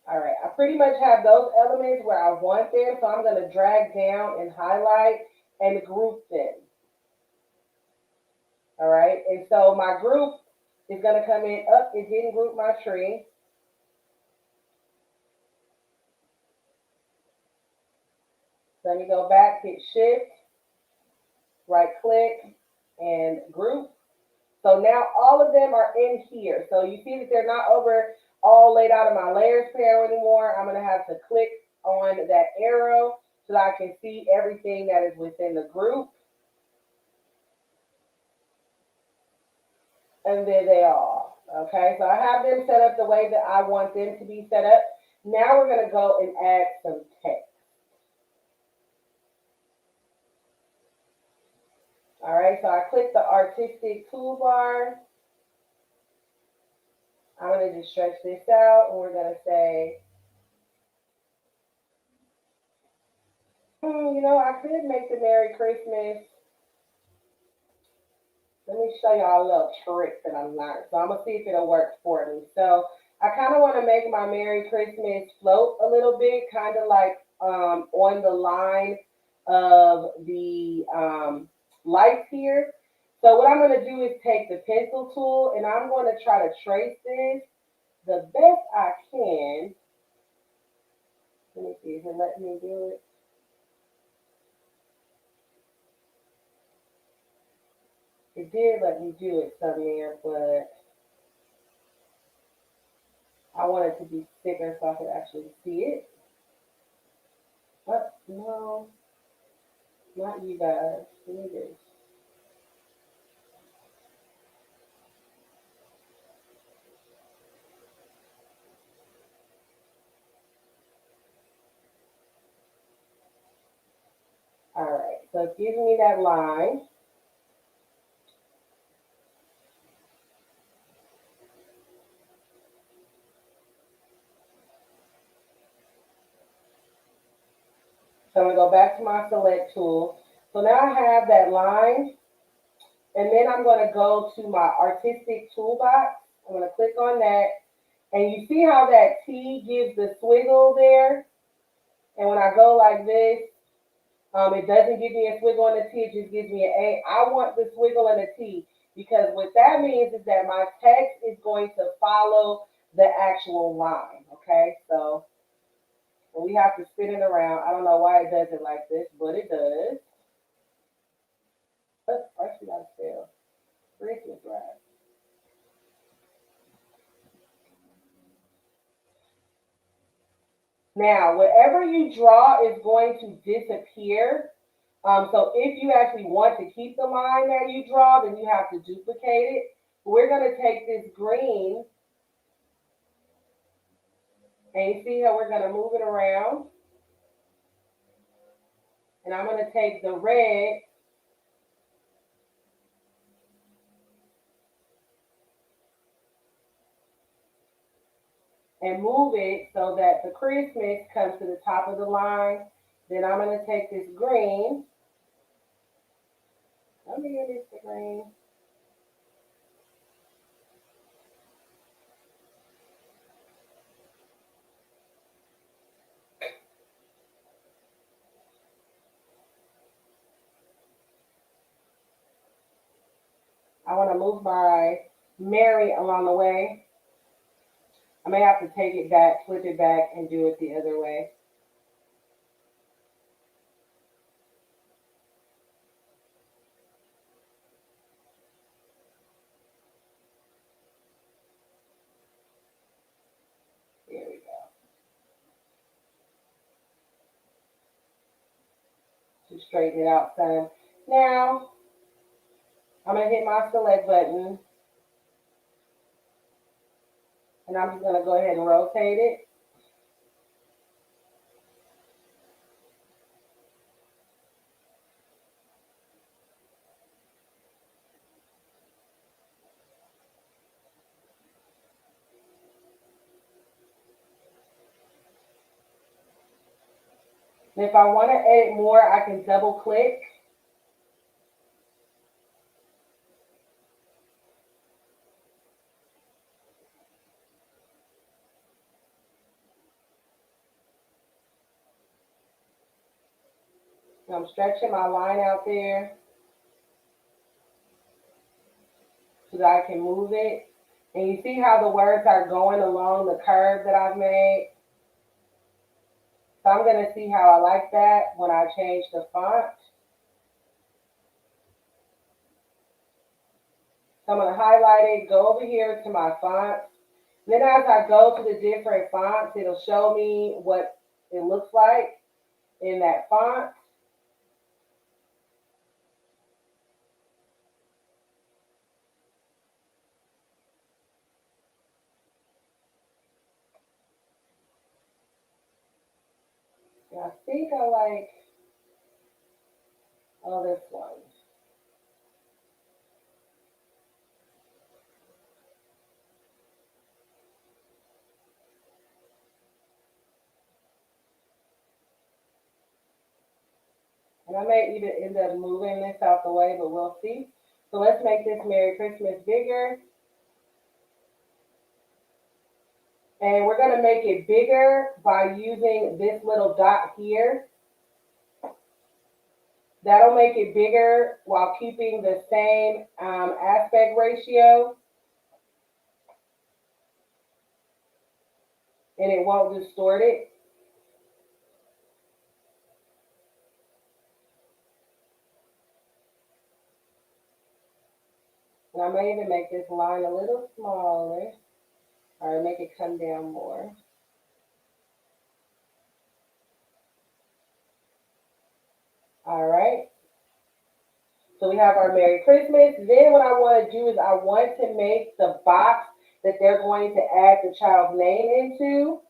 All right, I pretty much have those elements where I want them, so I'm going to drag down and highlight and group them. All right, and so my group is going to come in up. It didn't group my tree. So let me go back, hit shift, right click, and group. So now all of them are in here. So you see that they're not over all laid out in my layers panel anymore. I'm going to have to click on that arrow so that I can see everything that is within the group. And there they are. Okay, so I have them set up the way that I want them to be set up. Now we're going to go and add some text. All right, so I click the artistic toolbar. I'm going to just stretch this out, and we're going to say, I could make the Merry Christmas. Let me show y'all a little trick that I'm learning. So I'm going to see if it'll work for me. So I kind of want to make my Merry Christmas float a little bit, kind of like on the line of the lights here. So what I'm going to do is take the pencil tool, and I'm going to try to trace this the best I can. Let me see, is it letting me do it? It did let me do it somewhere, but I want it to be thicker so I could actually see it. But no, not you guys. Give me this. All right, so it gives me that line. So I'm going to go back to my select tool. So now I have that line, and then I'm going to go to my artistic toolbox. I'm going to click on that, and you see how that T gives the swiggle there? And when I go like this, it doesn't give me a swiggle and a T, it just gives me an A. I want the swiggle and a T because what that means is that my text is going to follow the actual line, okay? So when we have to spin it around, I don't know why it does it like this, but it does. First we gotta spell Christmas right. Now, whatever you draw is going to disappear. So if you actually want to keep the line that you draw, then you have to duplicate it. We're going to take this green, and you see how we're going to move it around. And I'm going to take the red, and move it so that the Christmas comes to the top of the line. Then I'm going to take this green. Let me get this green. I want to move my Mary along the way. I may have to take it back, flip it back, and do it the other way. There we go. Just straighten it out some. Now, I'm going to hit my select button, and I'm just going to go ahead and rotate it. And if I want to edit more, I can double click. I'm stretching my line out there so that I can move it. And you see how the words are going along the curve that I've made? So I'm going to see how I like that when I change the font. So I'm going to highlight it, go over here to my fonts. Then as I go to the different fonts, it'll show me what it looks like in that font. And I think I like, oh, this one. And I may even end up moving this out the way, but we'll see. So let's make this Merry Christmas bigger. And we're going to make it bigger by using this little dot here. That'll make it bigger while keeping the same aspect ratio. And it won't distort it. And I may even make this line a little smaller, or make it come down more. All right. So we have our Merry Christmas. Then what I want to do is I want to make the box that they're going to add the child's name into.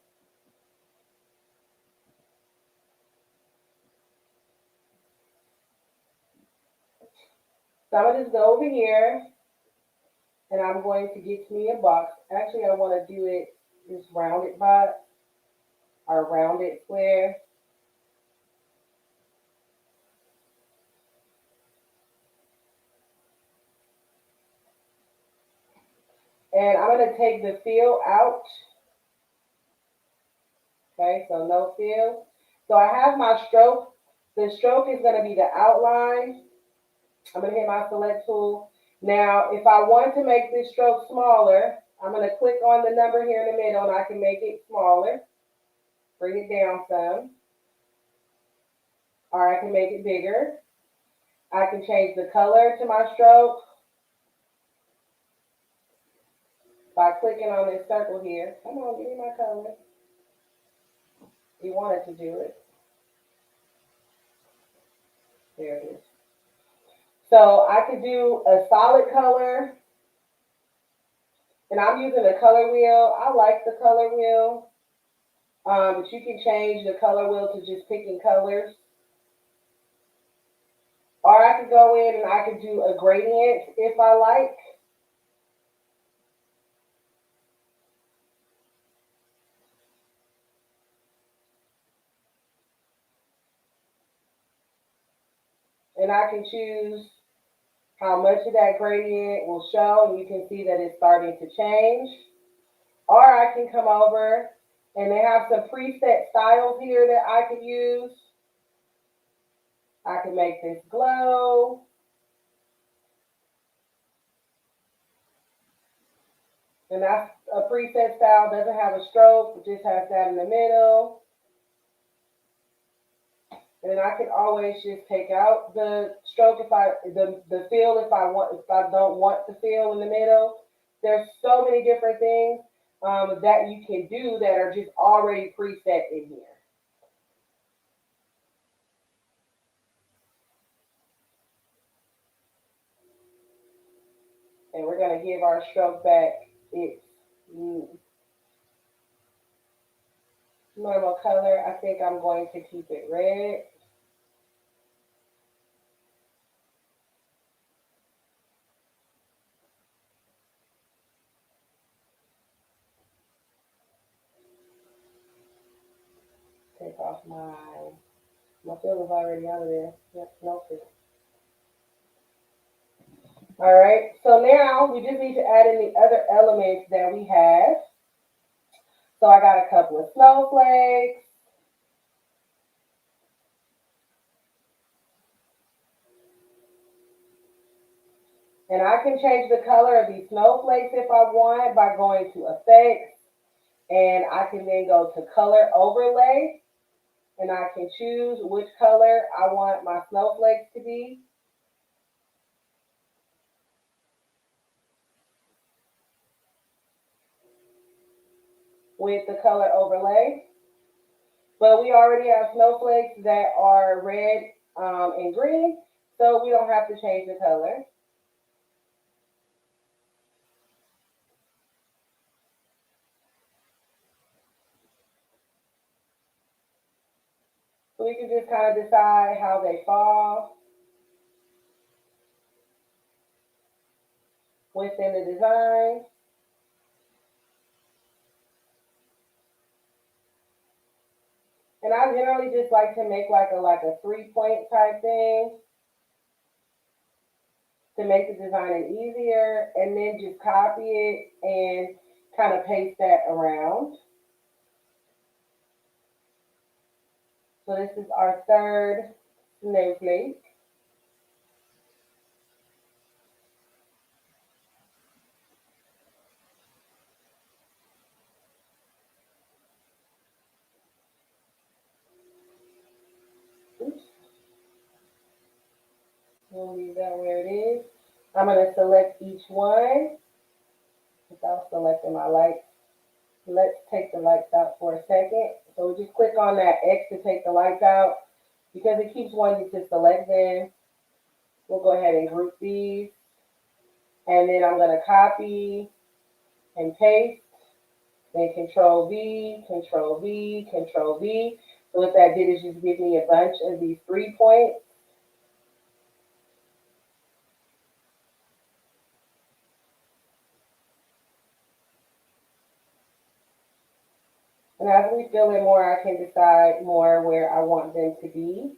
So I'm going to just go over here and I'm going to get me a box. Actually, I want to do it this rounded box or rounded square. And I'm going to take the fill out. Okay, so no fill. So I have my stroke. The stroke is going to be the outline. I'm going to hit my select tool. Now, if I want to make this stroke smaller, I'm going to click on the number here in the middle and I can make it smaller. Bring it down some. Or I can make it bigger. I can change the color to my stroke by clicking on this circle here. Come on, give me my color. You wanted to do it. There it is. So I could do a solid color. And I'm using the color wheel. I like the color wheel. But you can change the color wheel to just picking colors. Or I could go in and I could do a gradient if I like. And I can choose how much of that gradient will show. And you can see that it's starting to change. Or I can come over and they have some preset styles here that I can use. I can make this glow. And that's a preset style, doesn't have a stroke, it just has that in the middle. And then I can always just take out the stroke if the fill if I don't want the fill in the middle. There's so many different things that you can do that are just already preset in here. And we're gonna give our stroke back its normal color. I think I'm going to keep it red. Take off my My fill is already out of there. Yep, no fill. All right, so now we just need to add in the other elements that we have. So I got a couple of snowflakes. And I can change the color of these snowflakes if I want by going to Effects. And I can then go to Color Overlay. And I can choose which color I want my snowflakes to be. With the color overlay. But we already have snowflakes that are red and green, so we don't have to change the color. So we can just kind of decide how they fall within the design. And I generally just like to make like a 3-point type thing to make the designing easier, and then just copy it and kind of paste that around. So this is our third snowflake. Oops. We'll leave that where it is. I'm going to select each one without selecting my lights. Let's take the lights out for a second. So we just click on that X to take the lights out because it keeps wanting you to select them. We'll go ahead and group these. And then I'm going to copy and paste. Then Control V, Control V, Control V. So what that did is just give me a bunch of these 3 points. And as we fill in more, I can decide more where I want them to be.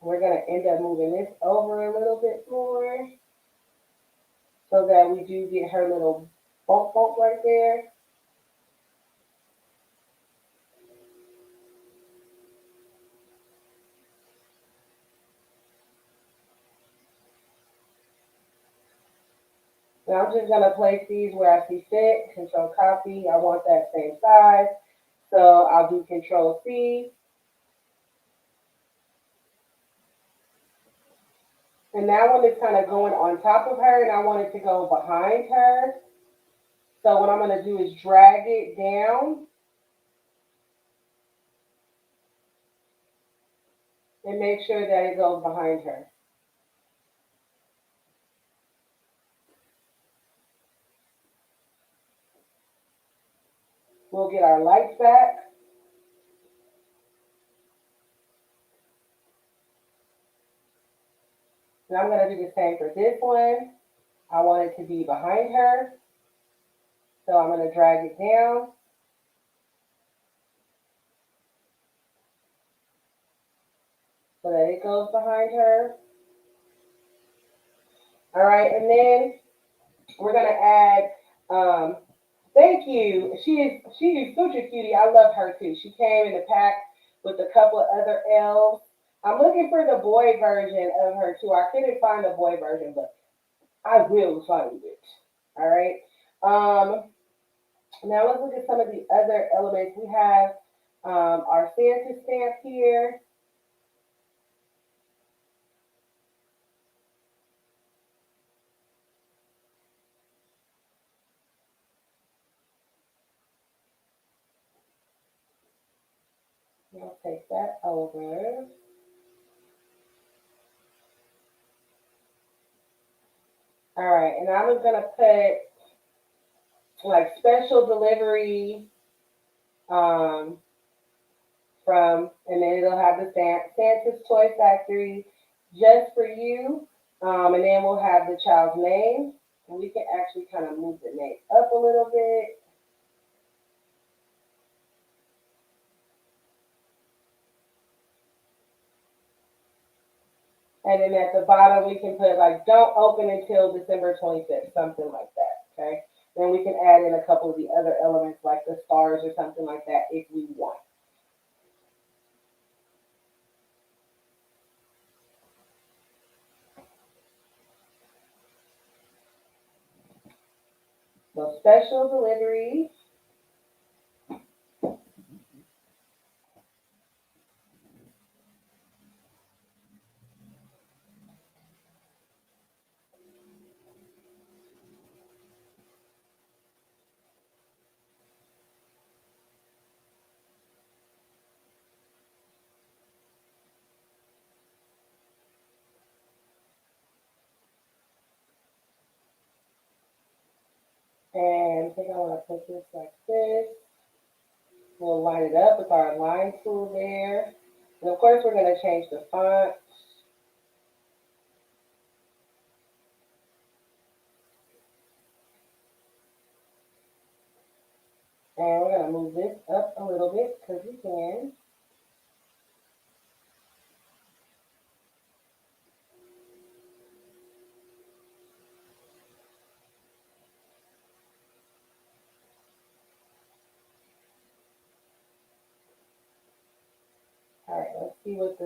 We're going to end up moving this over a little bit more so that we do get her little bump right there. Now I'm just going to place these where I see fit. Control copy. I want that same size. So I'll do Control C. And now when it's kind of going on top of her and I want it to go behind her. So what I'm going to do is drag it down and make sure that it goes behind her. We'll get our lights back. And I'm going to do the same for this one. I want it to be behind her. So I'm going to drag it down. So that it goes behind her. All right, and then we're going to add, thank you. She is such a cutie. I love her too. She came in the pack with a couple of other elves. I'm looking for the boy version of her too. I couldn't find the boy version, but I will find it. All right. Now let's look at some of the other elements. We have our Santa stamp here. I'll take that over. All right, and I'm just gonna put like special delivery from, and then it'll have the Santa's Toy Factory just for you. And then we'll have the child's name. And we can actually kind of move the name up a little bit. And then at the bottom, we can put like, don't open until December 25th, something like that, okay? Then we can add in a couple of the other elements like the stars or something like that if we want. So special deliveries. And I think I want to put this like this. We'll line it up with our line tool there. And of course, we're going to change the font. And we're going to move this up a little bit because we can. All right, let's see what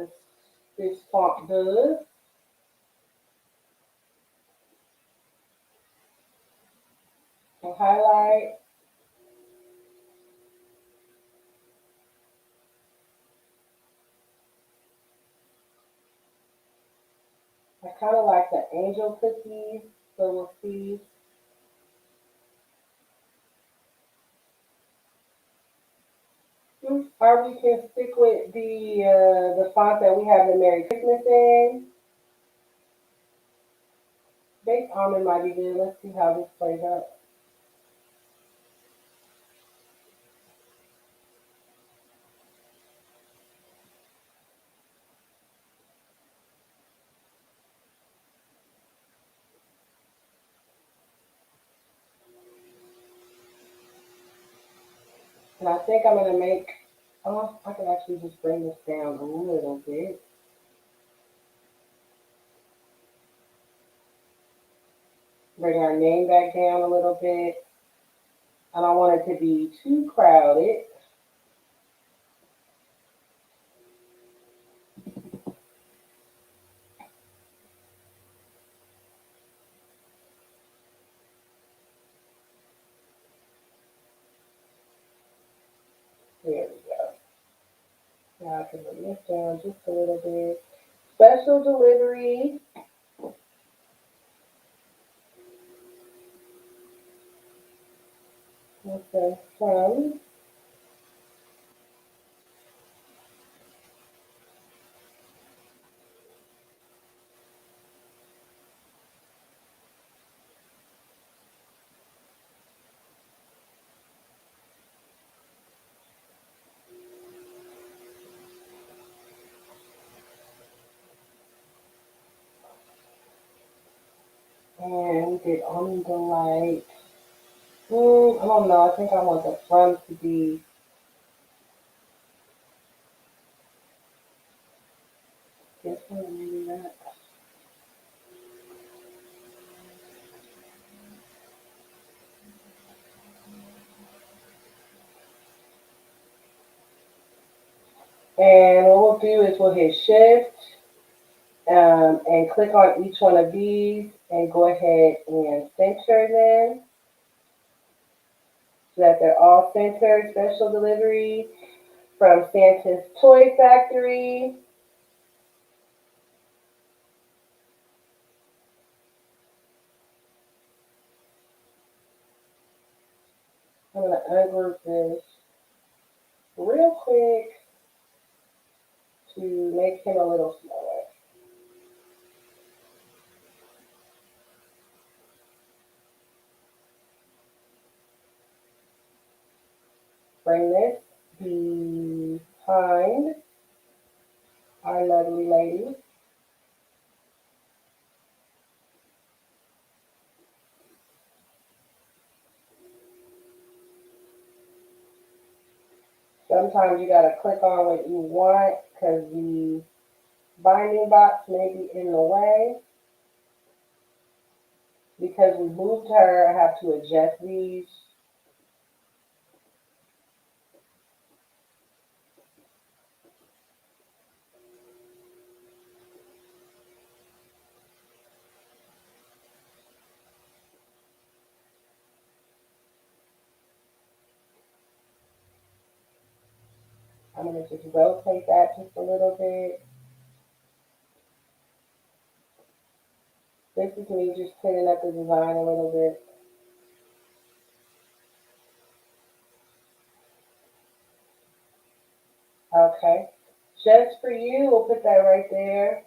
this font does. We'll highlight. I kind of like the angel cookies, so we'll see. Or we can stick with the font that we have the Merry Christmas in. Baked almond might be good. Let's see how this plays out. And I think I'm gonna make. Oh, I can actually just bring this down a little bit. Bring our name back down a little bit. I don't want it to be too crowded. There we go. Now I can bring this down just a little bit. Special delivery. Okay, from. And get on the light. I don't know. I think I want the front to be this one, maybe that. And what we'll do is we'll hit Shift and click on each one of these and go ahead and center them so that they're all centered. Special delivery from Santa's Toy Factory. I'm going to ungroup this real quick to make him a little smaller. Bring this behind our lovely lady. Sometimes you got to click on what you want because the binding box may be in the way. Because we moved her, I have to adjust these. I'm going to just rotate that just a little bit. This is me just cleaning up the design a little bit. Okay. Just for you, we'll put that right there.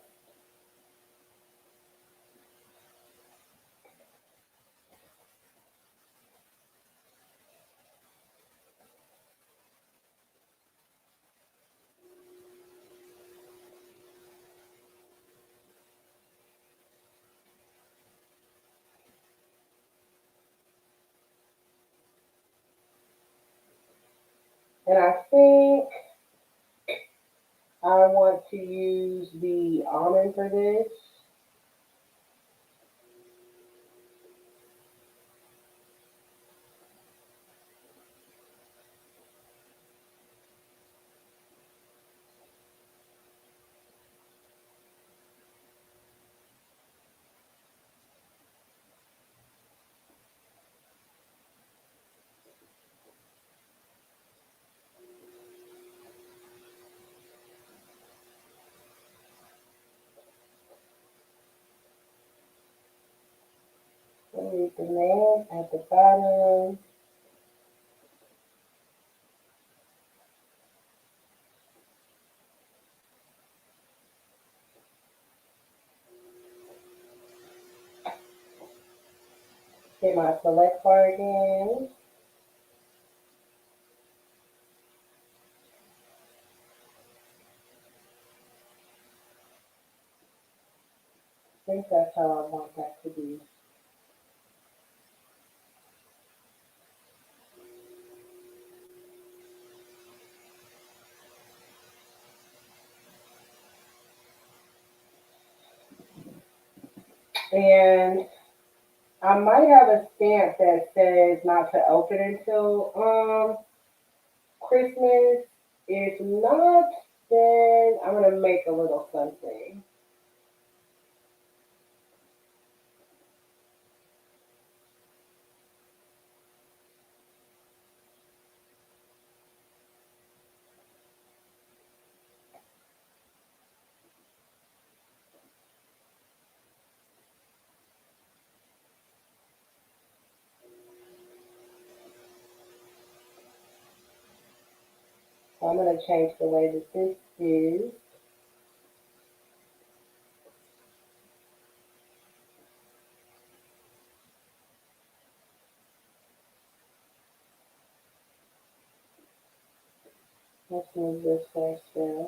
And I think I want to use the almond for this. Read the name at the bottom. Hit my select bar again. I think that's how I want that to be. And I might have a stamp that says not to open until Christmas. If not, then I'm gonna make a little something. So I'm gonna change the way that this is. Let's move this faster.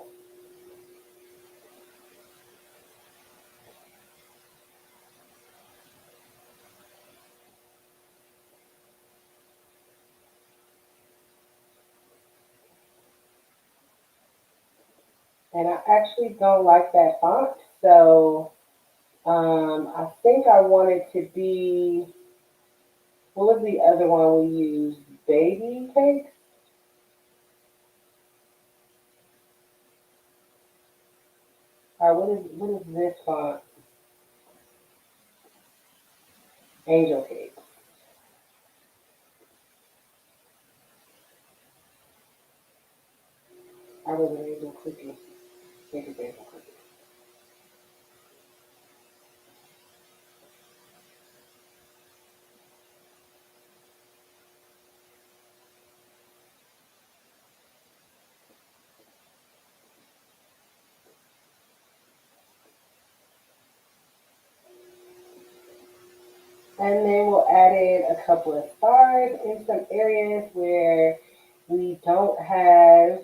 And I actually don't like that font, so I think I want it to be, what was the other one we used? Baby cakes? Or what is this font? Angel cakes. I was an angel cookie. Think of angel cookie. And then we'll add in a couple of stars in some areas where we don't have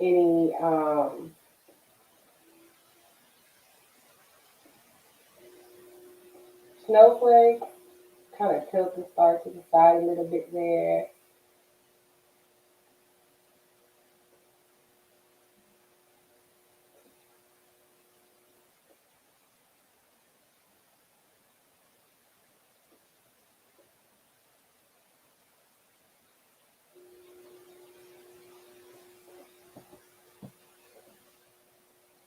any snowflakes. Kind of tilt the star to the side a little bit there.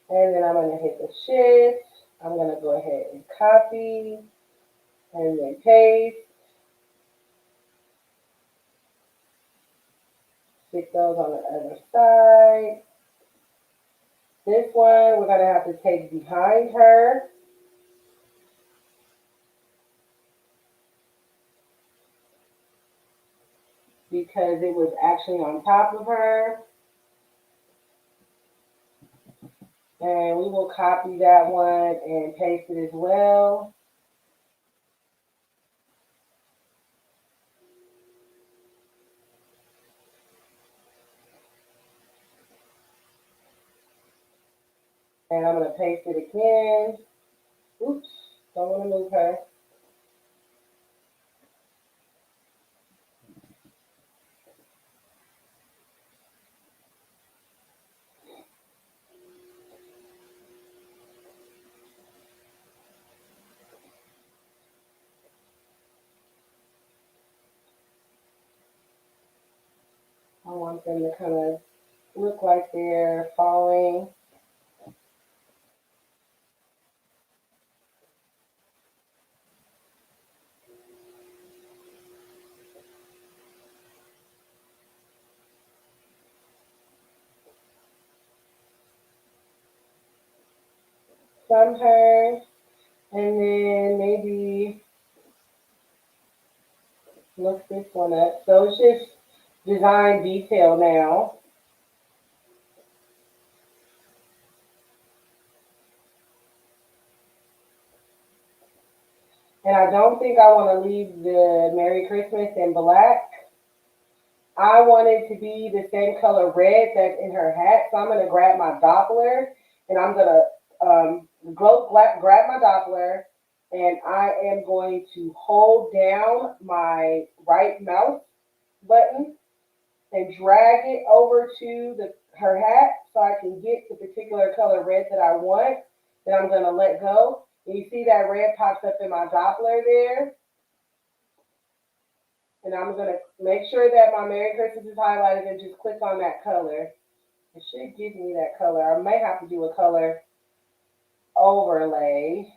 And then I'm going to hit the shift. I'm going to go ahead and copy and then paste. Stick those on the other side. This one, we're going to have to take behind her. Because it was actually on top of her. And we will copy that one and paste it as well. And I'm going to paste it again. Oops, don't want to move her. I want them to kind of look like they're falling. From her. And then maybe look this one up. So it's just design detail now. And I don't think I want to leave the Merry Christmas in black. I want it to be the same color red that's in her hat. So I'm going to grab my Doppler and I'm going to grab my Doppler and I am going to hold down my right mouse button and drag it over to her hat so I can get the particular color red that I want. Then I'm going to let go. And you see that red pops up in my Doppler there. And I'm going to make sure that my Merry Christmas is highlighted and just click on that color. It should give me that color. I may have to do a color overlay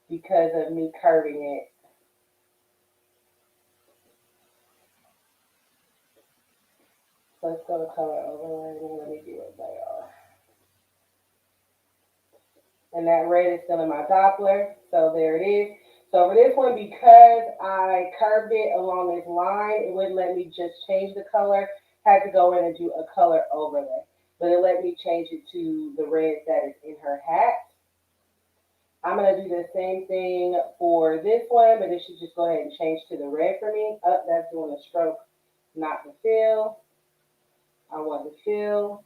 because of me curving it. So let's go to color overlay and let me do it there. And that red is still in my Doppler. So there it is. So for this one, because I curved it along this line, it wouldn't let me just change the color. Had to go in and do a color overlay. But it let me change it to the red that is in her hat. I'm going to do the same thing for this one, but it should just go ahead and change to the red for me. Oh, that's doing a stroke, not the fill. I want the fill.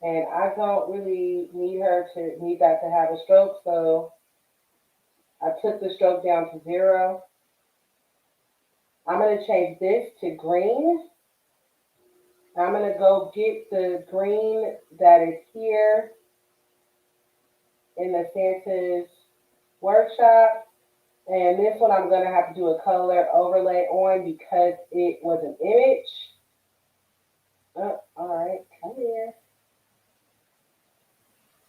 And I don't really need that to have a stroke, so I took the stroke down to 0. I'm going to change this to green. I'm going to go get the green that is here in the Santa's workshop. And this one I'm going to have to do a color overlay on because it was an image. Oh, all right, come here.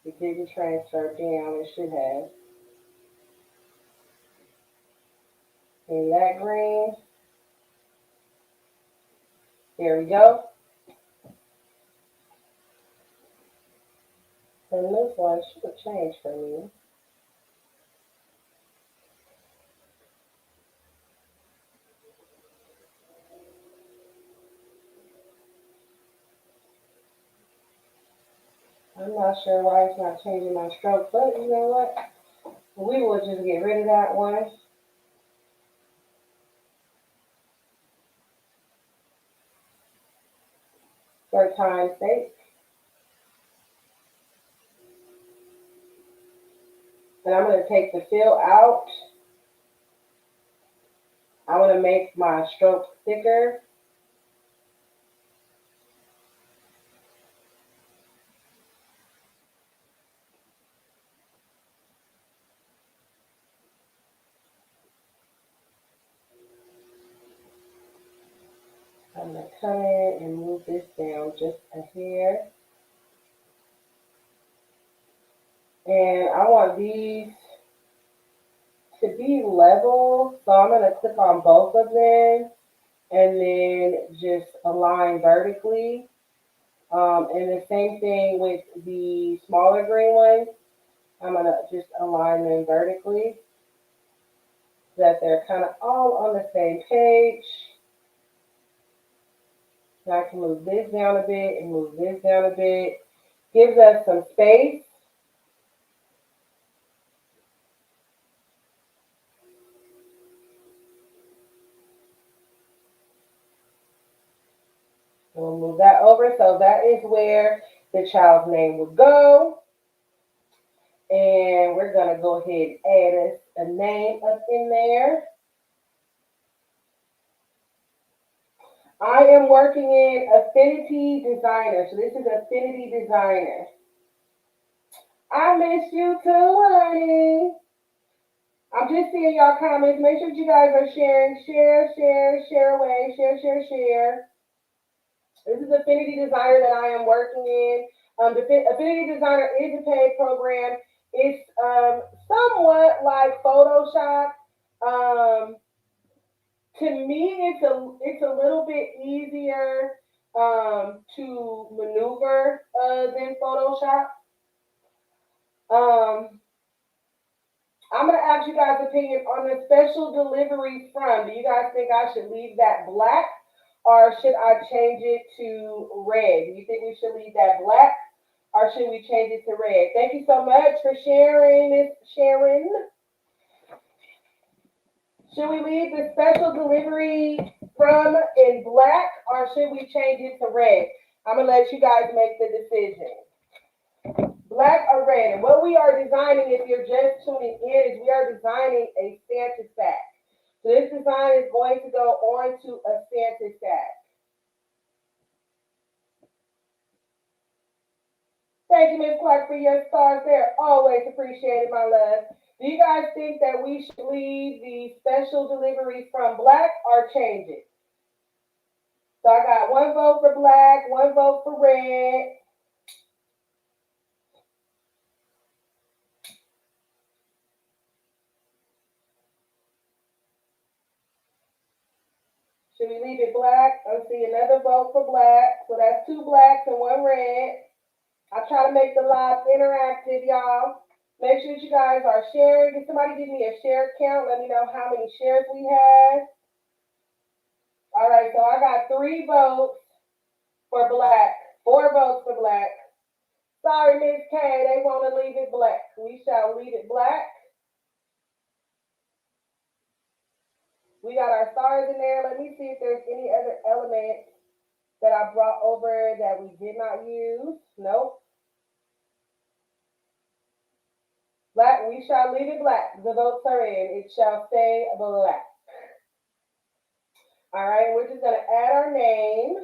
It didn't transfer down. It should have. And that green. There we go. And this one should have changed for me. I'm not sure why it's not changing my stroke, but you know what? We will just get rid of that one. For time's sake. And I'm going to take the fill out. I want to make my stroke thicker. I'm going to come in and move this down just a hair. And I want these to be level, so I'm going to click on both of them and then just align vertically. And the same thing with the smaller green ones. I'm going to just align them vertically so that they're kind of all on the same page. Now I can move this down a bit and move this down a bit. Gives us some space. We'll move that over. So that is where the child's name would go. And we're going to go ahead and add a name up in there. I am working in Affinity Designer. So this is Affinity Designer. I miss you too, honey. I'm just seeing y'all comments. Make sure you guys are sharing. Share away. Share. This is Affinity Designer that I am working in. Affinity Designer is a paid program. It's somewhat like Photoshop. To me, it's a little bit easier to maneuver than Photoshop. I'm going to ask you guys' opinion on the special delivery from. Do you guys think I should leave that black or should I change it to red? Do you think we should leave that black or should we change it to red? Thank you so much for sharing, Miss Sharon. Should we leave the special delivery from in black or should we change it to red? I'm going to let you guys make the decision. Black or red. And what we are designing, if you're just tuning in, is we are designing a Santa sack. So this design is going to go onto a Santa sack. Thank you, Ms. Clark, for your stars there. Always appreciated, my love. Do you guys think that we should leave the special delivery from black or change it? So I got one vote for black, one vote for red. Should we leave it black? I see another vote for black. So that's two blacks and one red. I try to make the live interactive, y'all. Make sure that you guys are sharing. Can somebody give me a share count? Let me know how many shares we have. All right, so I got 3 votes for black, 4 votes for black. Sorry, Miss K, they want to leave it black. We shall leave it black. We got our stars in there. Let me see if there's any other elements that I brought over that we did not use. Nope. Black, we shall leave it black. The votes are in. It shall stay black. All right, we're just going to add our name.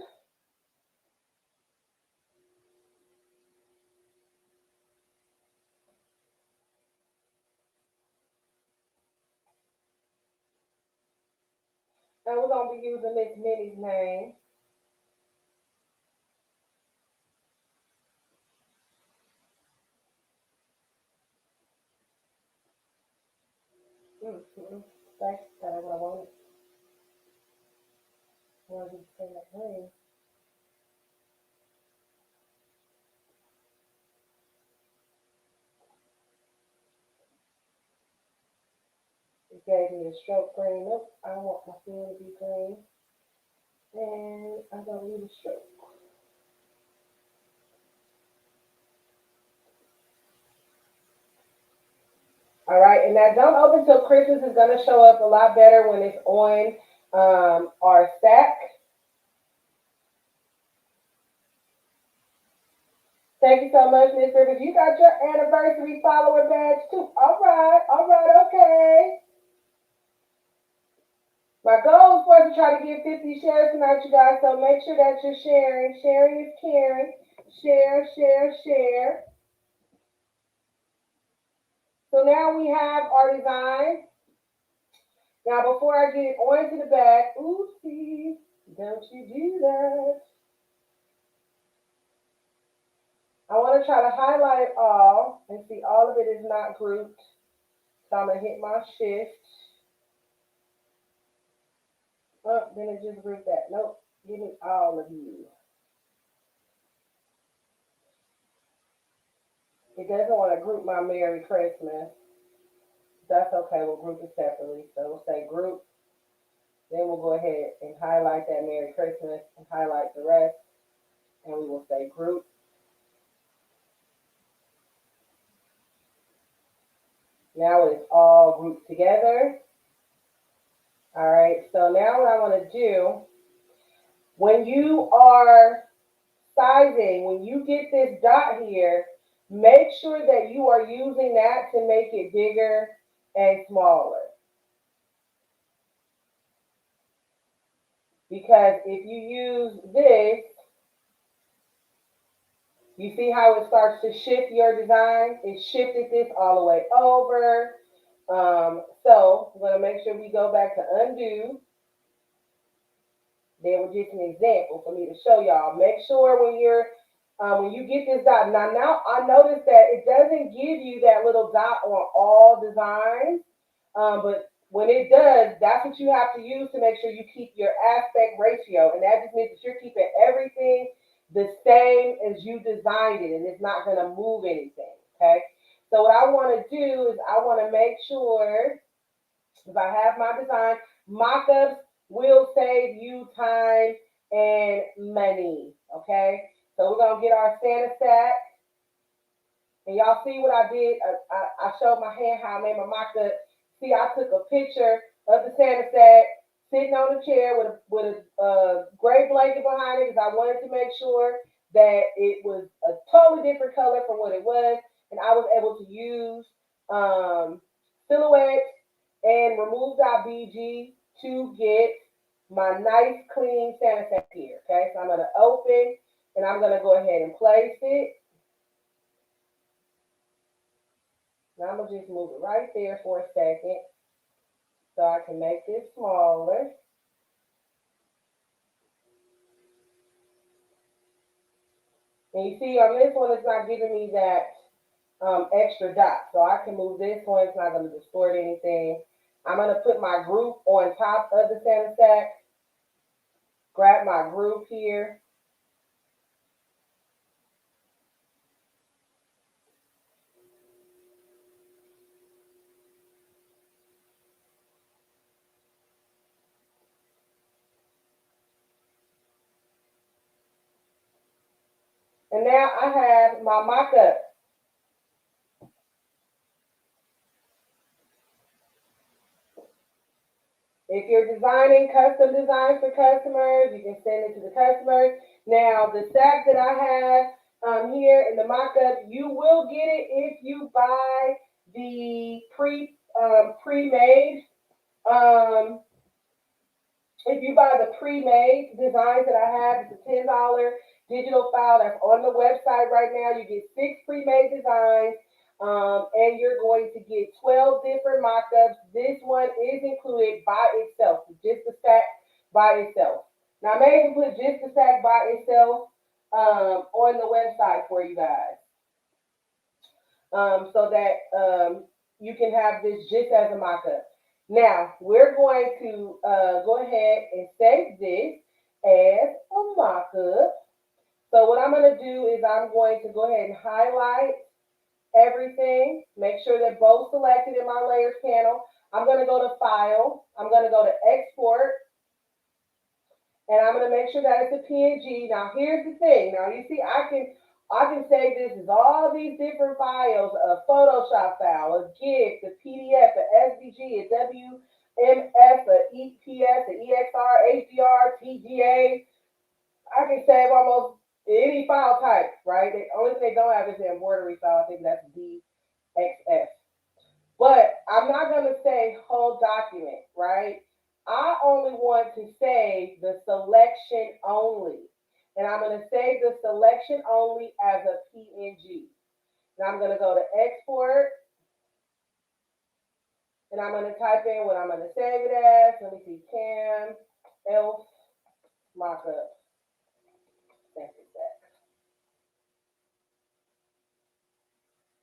And we're going to be using Miss Minnie's name. That's kind of what I wanted. I wanted to say that name. It gave me a stroke green. Nope, I want my fill to be green. And I'm going to leave a stroke. All right, and that Don't Open Till Christmas is going to show up a lot better when it's on our stack. Thank you so much, Miss Rivers. You got your anniversary follower badge too. All right, okay. My goal is for us to try to get 50 shares tonight, you guys, so make sure that you're sharing. Sharing is caring. Share. So now we have our design. Now, before I get it onto the back, oopsie, Don't you do that. I want to try to highlight it all and see all of it is not grouped. So I'm going to hit my shift. Oh, then it just grouped that. Nope. Give me all of you. It doesn't want to group my Merry Christmas. That's okay. We'll group it separately. So we'll say group. Then we'll go ahead and highlight that Merry Christmas and highlight the rest. And we will say group. Now it's all grouped together. All right. So now what I want to do, when you are sizing, when you get this dot here, make sure that you are using that to make it bigger and smaller. Because if you use this, you see how it starts to shift your design? It shifted this all the way over. So I'm going to make sure we go back to undo. They were just an example for me to show y'all. Make sure when you get this dot. Now I noticed that it doesn't give you that little dot on all designs, but when it does, that's what you have to use to make sure you keep your aspect ratio, and that just means that you're keeping everything the same as you designed it, and it's not going to move anything. Okay. So what I want to do is I want to make sure if I have my design, mock-ups will save you time and money, okay? So we're going to get our Santa stack. And y'all see what I did? I showed my hand how I made my mock-up. See, I took a picture of the Santa stack sitting on the chair with a gray blanket behind it because I wanted to make sure that it was a totally different color from what it was. And I was able to use silhouette and remove.bg to get my nice clean Santa set here. Okay, so I'm going to open and I'm going to go ahead and place it. Now I'm going to just move it right there for a second so I can make this smaller. And you see on this one, it's not giving me that extra dot. So I can move this one. It's not going to distort anything. I'm going to put my group on top of the Santa stack. Grab my group here. And now I have my mock-up. If you're designing custom designs for customers, you can send it to the customers. Now, the stack that I have here in the mock-up, you will get it if you buy the pre-made. Um, if you buy the pre-made designs that I have, it's a $10 digital file that's on the website right now. You get 6 pre-made designs. And you're going to get 12 different mock-ups. This one is included by itself, just the stack by itself. Now, I may even put just the stack by itself on the website for you guys so that you can have this just as a mock-up. Now, we're going to go ahead and save this as a mock-up. So what I'm going to do is I'm going to go ahead and highlight everything. Make sure they're both selected in my layers panel. I'm going to go to File. I'm going to go to Export. And I'm going to make sure that it's a PNG. Now, here's the thing. Now, you see, I can save this as all these different files, a Photoshop file, a GIF, a PDF, a SVG, a WMF, a EPS, a EXR, HDR, TGA. I can save almost any file type, right? The only thing they don't have is the embroidery file. I think that's DXF. But I'm not going to say whole document, right? I only want to save the selection only. And I'm going to save the selection only as a PNG. Now I'm going to go to Export. And I'm going to type in what I'm going to save it as. Let me see, Cam, Elf, mock up.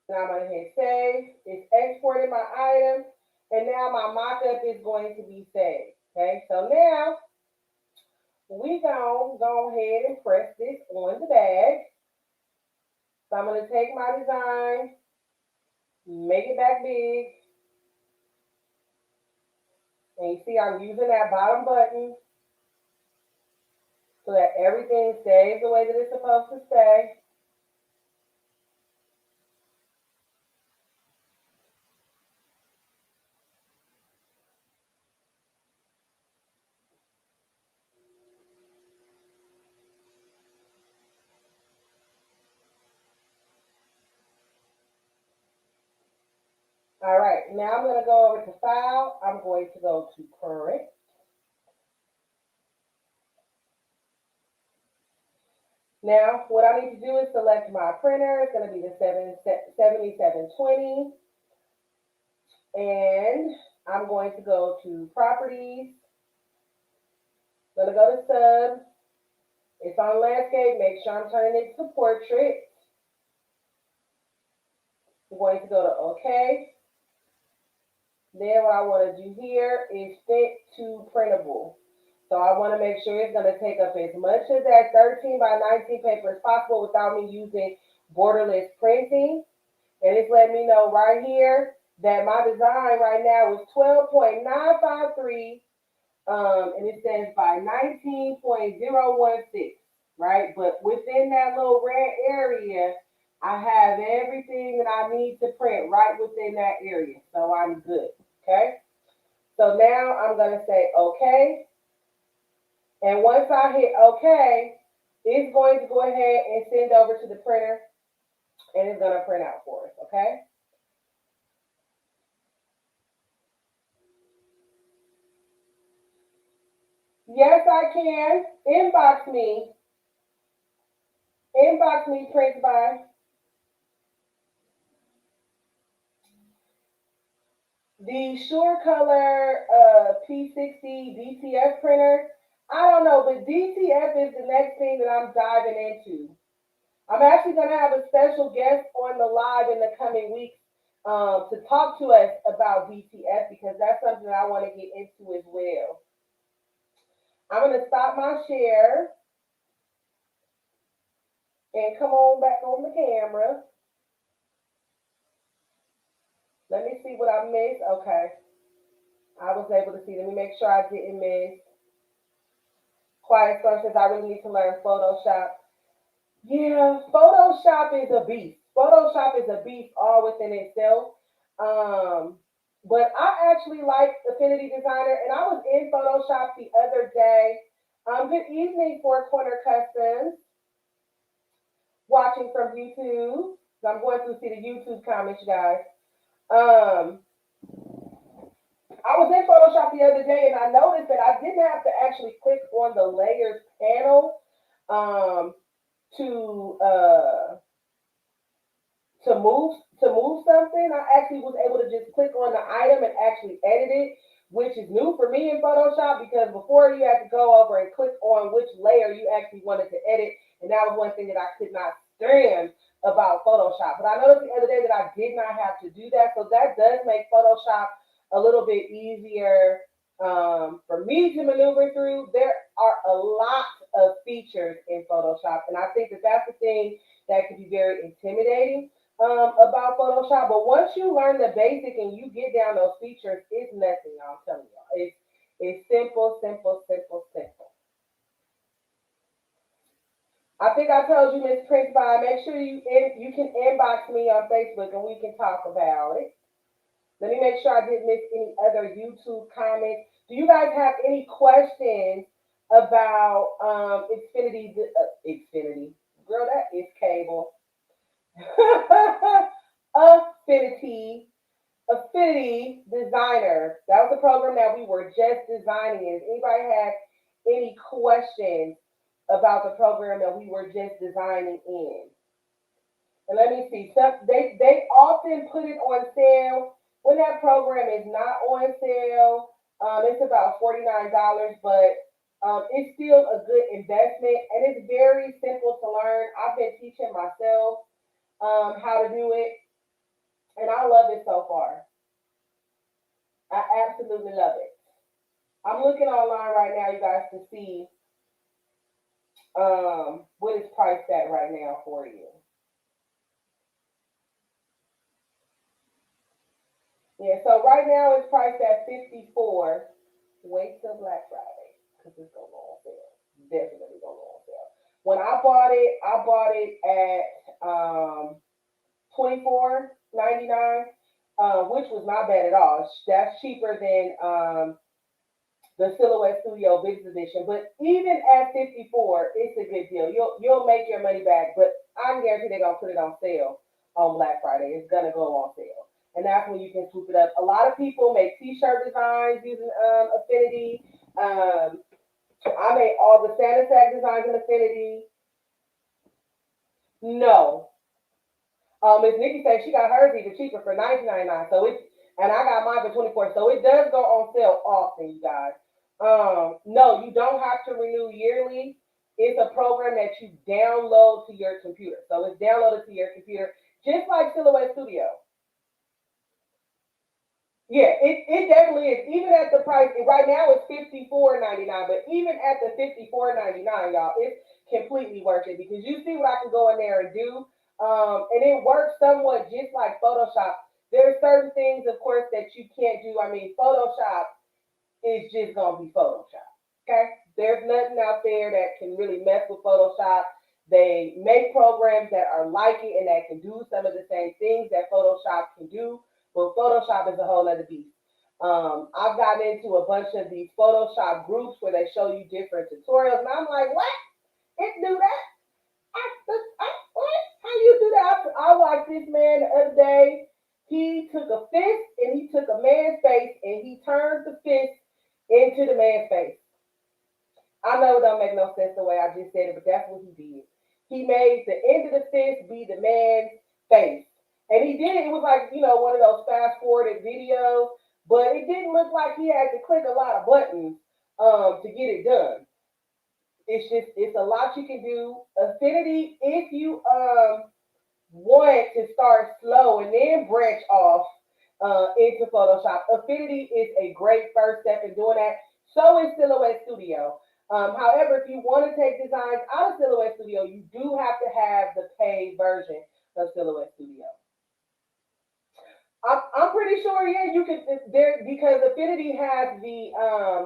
Now I'm going to hit save. It's exported my item. And now my mock-up is going to be saved. Okay, so now we gonna go ahead and press this on the bag. So I'm going to take my design, make it back big. And you see I'm using that bottom button so that everything stays the way that it's supposed to stay. All right, now I'm going to go over to File. I'm going to go to Current. Now, what I need to do is select my printer. It's going to be the 7720. And I'm going to go to Properties. I'm going to go to Sub. It's on Landscape. Make sure I'm turning it to Portrait. I'm going to go to OK. Then what I want to do here is Fit to Printable. So I want to make sure it's going to take up as much of that 13 by 19 paper as possible without me using borderless printing. And it's letting me know right here that my design right now is 12.953, and it says by 19.016, right? But within that little red area, I have everything that I need to print right within that area. So I'm good, okay? So now I'm going to say okay. And once I hit okay, it's going to go ahead and send over to the printer, and it's going to print out for us, okay? Yes, I can. Inbox me. Inbox me, print by. The Sure Color P60 DTF printer. I don't know, but DTF is the next thing that I'm diving into. I'm actually going to have a special guest on the live in the coming weeks to talk to us about DTF because that's something that I want to get into as well. I'm going to stop my share and come on back on the camera. Let me see what I missed. Okay. I was able to see. Let me make sure I didn't miss. Quiet Storm says I really need to learn Photoshop. Yeah, Photoshop is a beast. Photoshop is a beast all within itself. But I actually like Affinity Designer, and I was in Photoshop the other day. Good evening, Four Corner Customs. Watching from YouTube. So I'm going to see the YouTube comments, you guys. I was in Photoshop the other day and I noticed that I didn't have to actually click on the layers panel to move something. I actually was able to just click on the item and actually edit it, which is new for me in Photoshop because before you had to go over and click on which layer you actually wanted to edit, and that was one thing that I could not stand about Photoshop. But I noticed the other day that I did not have to do that, so that does make Photoshop a little bit easier for me to maneuver through. There are a lot of features in Photoshop, and I think that that's the thing that can be very intimidating about Photoshop. But once you learn the basic and you get down those features, it's nothing, I'm telling y'all. It's simple, simple, simple, simple. I think I told you, Miss Prince By, make sure you can inbox me on Facebook and we can talk about it. Let me make sure I didn't miss any other YouTube comments. Do you guys have any questions about Xfinity? Girl, that is cable. Affinity Designer. That was the program that we were just designing. If anybody had any questions about the program that we were just designing in? And let me see. They often put it on sale when that program is not on sale. It's about $49, but It's still a good investment and it's very simple to learn. I've been teaching myself how to do it and I love it so far. I absolutely love it. I'm looking online right now, you guys, to see what is priced at right now for you. Yeah, so right now it's priced at 54. Wait till Black Friday because it's gonna go on sale. Definitely gonna go on sale. When I bought it at 24.99, which was not bad at all. That's cheaper than the Silhouette Studio Business Edition. But even at 54, it's a good deal. You'll make your money back, but I guarantee they're gonna put it on sale on Black Friday. It's gonna go on sale. And that's when you can swoop it up. A lot of people make t-shirt designs using Affinity. Um, I made all the Santa Sack designs in Affinity. No, Miss Nikki said she got hers even cheaper for 19.99. So it and I got mine for 24. So it does go on sale often, you guys. No, you don't have to renew yearly. It's a program that you download to your computer. So it's downloaded to your computer, just like Silhouette Studio. Yeah, it definitely is. Even at the price right now, it's 54.99. But even at the 54.99, y'all, it's completely worth it because you see what I can go in there and do, and it works somewhat just like Photoshop. There are certain things, of course, that you can't do. I mean, Photoshop is just gonna be Photoshop. Okay, there's nothing out there that can really mess with Photoshop. They make programs that are like it and that can do some of the same things that Photoshop can do, but Photoshop is a whole other beast. I've gotten into a bunch of these Photoshop groups where they show you different tutorials, and I'm like, what? It do that? What? How you do that? I watched this man the other day. He took a fist and he took a man's face and he turned the fist into the man's face. I know it don't make no sense the way I just said it, but that's what he did. He made the end of the fist be the man's face. And he did it. It was like, one of those fast forwarded videos, but it didn't look like he had to click a lot of buttons to get it done. It's a lot you can do. Affinity, if you want to start slow and then branch off into Photoshop, Affinity is a great first step in doing that. So is Silhouette Studio. However, if you want to take designs out of Silhouette Studio, you do have to have the paid version of Silhouette Studio. I'm pretty sure, yeah, you could there because Affinity has the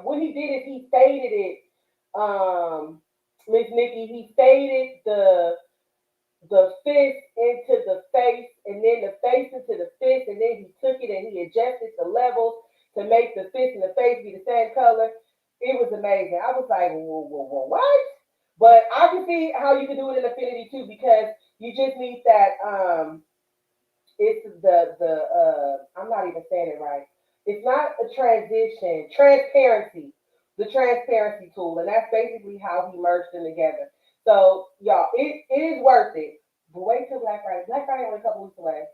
what he did is he faded it, Miss Nikki. He faded the fist into the face, and then the face into the fist, and then he took it and he adjusted the levels to make the fist and the face be the same color. It was amazing. I was like, whoa, whoa, whoa, what? But I can see how you can do it in Affinity too, because you just need that. It's the I'm not even saying it right. It's not a transition, transparency, the transparency tool, and that's basically how he merged them together. So y'all, it is worth it. But wait till Black Friday. Black Friday only a couple weeks away,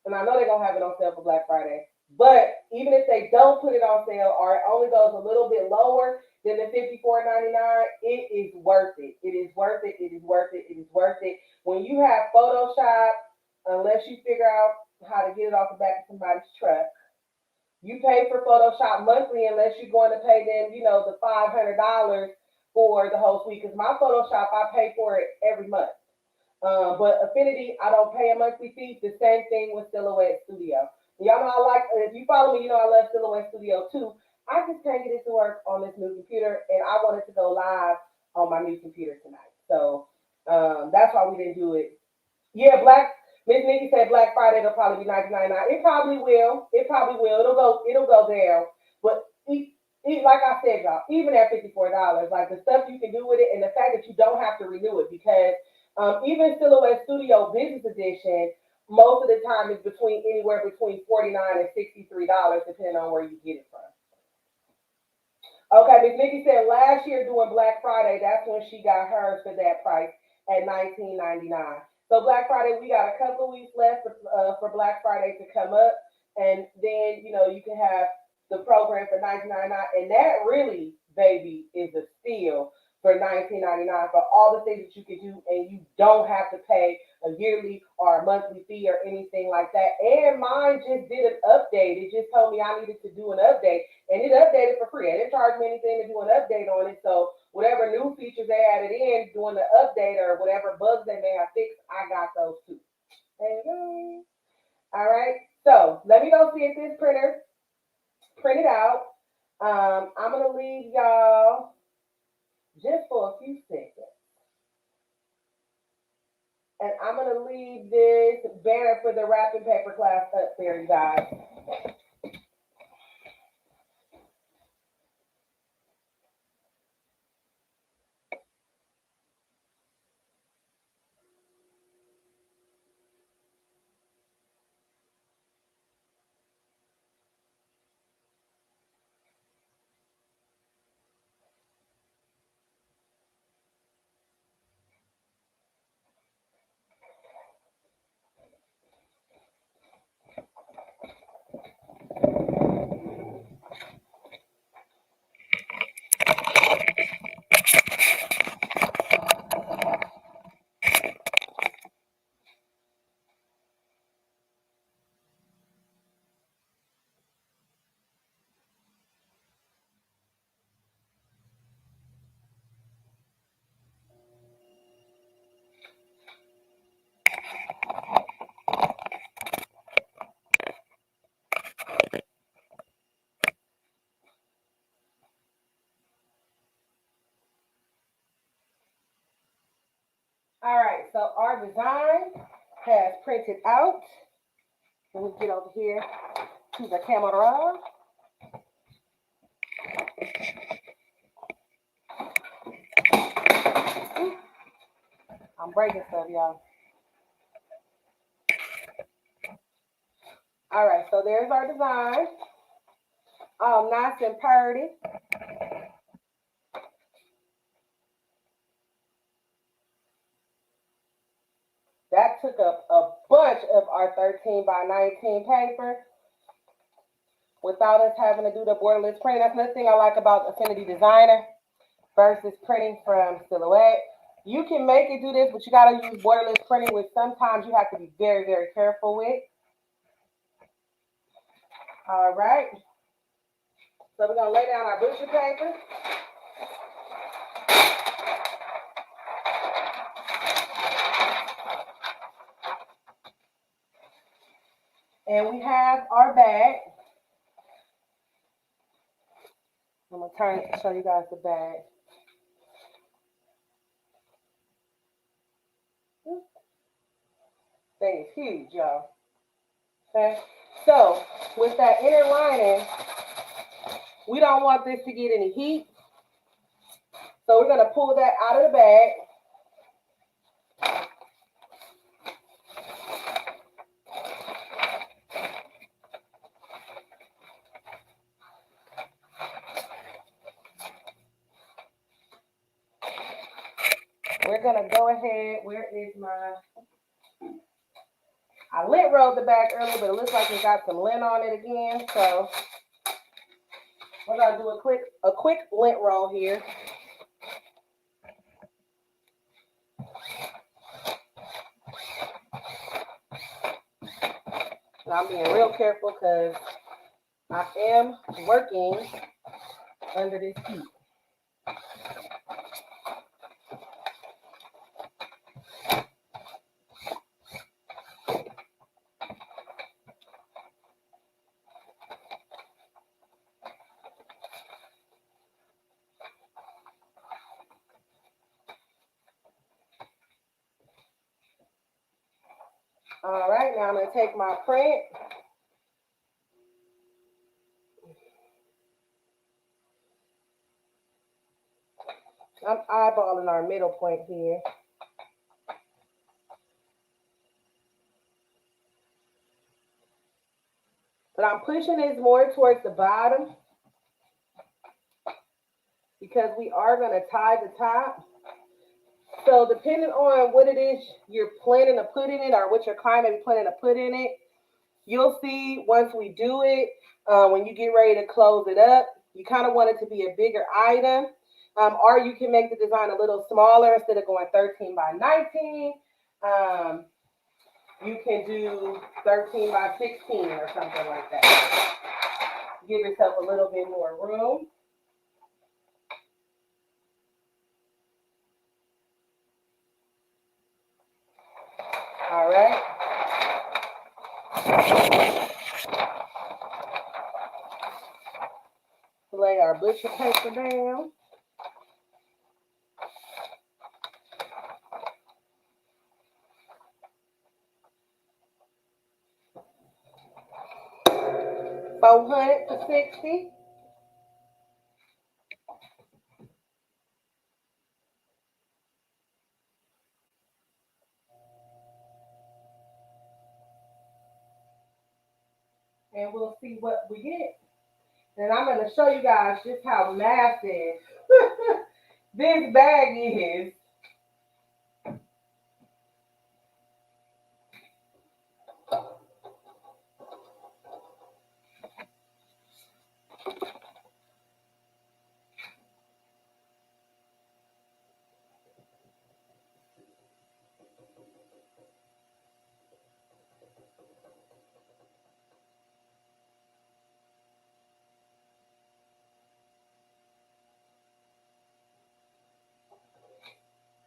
and I know they're gonna have it on sale for Black Friday. But even if they don't put it on sale, or it only goes a little bit lower than the 54.99, it is worth it. It is worth it. It is worth it. It is worth it. When you have Photoshop, unless you figure out how to get it off the back of somebody's truck, you pay for Photoshop monthly unless you're going to pay them, the $500 for the whole suite. Because my Photoshop, I pay for it every month. But Affinity, I don't pay a monthly fee. The same thing with Silhouette Studio. Y'all know I like, if you follow me, I love Silhouette Studio too. I just can't get it to work on this new computer, and I wanted to go live on my new computer tonight. So that's why we didn't do it. Yeah, Miss Nikki said Black Friday it'll probably be 19.99. It probably will. It probably will. It'll go down. But like I said, y'all, even at $54, like the stuff you can do with it, and the fact that you don't have to renew it, because even Silhouette Studio Business Edition, most of the time is anywhere between $49 and $63, depending on where you get it from. Okay, Miss Nikki said last year doing Black Friday, that's when she got hers for that price at 19.99. So Black Friday, we got a couple of weeks left for Black Friday to come up, and then you can have the program for 19.99, and that really baby, is a steal for $19.99 for all the things that you can do, and you don't have to pay a yearly or a monthly fee or anything like that. And mine just did an update. It just told me I needed to do an update, and it updated for free. I didn't charge me anything to do an update on it. So whatever new features they added in doing the update or whatever bugs they may have fixed, I got those too. Okay. All right. So let me go see if this printer printed out. I'm gonna leave y'all just for a few seconds. And I'm going to leave this banner for the wrapping paper class up there, you guys. All right, so our design has printed out. Let me get over here to the camera. I'm breaking stuff, y'all. All right, so there's our design. Nice and pretty. That took up a bunch of our 13 by 19 paper without us having to do the borderless printing. That's another thing I like about Affinity Designer versus printing from Silhouette. You can make it do this, but you got to use borderless printing, which sometimes you have to be very, very careful with. All right. So we're going to lay down our butcher paper. And we have our bag. I'm going to turn to show you guys the bag. Thing is huge, y'all. Okay. So with that inner lining, we don't want this to get any heat. So we're going to pull that out of the bag. We're going to go ahead. Where is my... I lint rolled the bag earlier, but it looks like it got some lint on it again. So we're going to do a quick lint roll here. And I'm being real careful because I am working under this heat. All right, now I'm going to take my print. I'm eyeballing our middle point here. But I'm pushing this more towards the bottom because we are going to tie the top. So depending on what it is you're planning to put in it or what your client may be planning to put in it, you'll see once we do it, when you get ready to close it up, You kind of want it to be a bigger item. Or you can make the design a little smaller instead of going 13 by 19. You can do 13 by 16 or something like that. Give yourself a little bit more room. All right. Lay our butcher paper down. $400 for 60. And we'll see what we get. And I'm going to show you guys just how massive this bag is.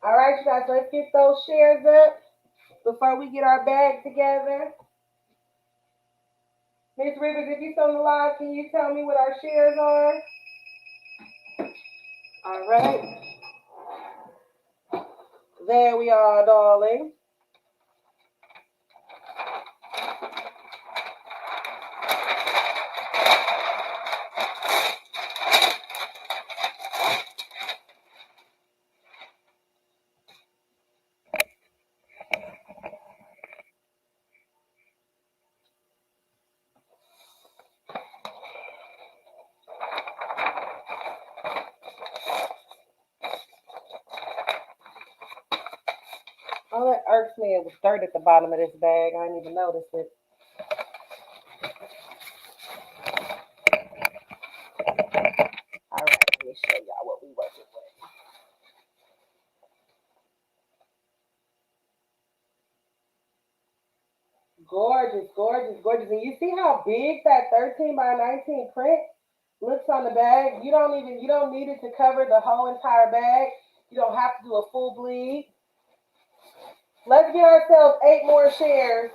All right, you guys, let's get those shares up before we get our bag together. Miss Rivers, if you're on the live, can you tell me what our shares are? All right. There we are, darling. All that irks me, it was dirt at the bottom of this bag. I didn't even notice it. All right, let me show y'all what we working with. Gorgeous, gorgeous, gorgeous. And you see how big that 13 by 19 print looks on the bag? You don't need it to cover the whole entire bag. You don't have to do a full bleed. Let's get ourselves 8 more shares.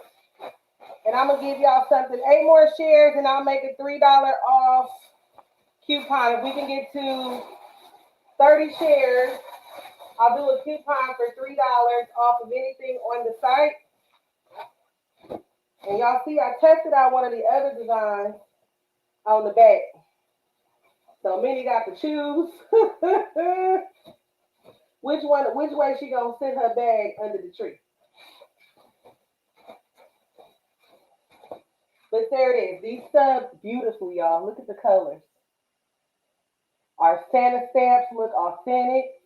And I'm going to give y'all something. 8 more shares and I'll make a $3 off coupon. If we can get to 30 shares, I'll do a coupon for $3 off of anything on the site. And y'all see, I tested out one of the other designs on the back. So Minnie got to choose which way she gonna sit her bag under the tree. But there it is. These stubbed beautiful, y'all. Look at the colors. Our Santa stamps look authentic.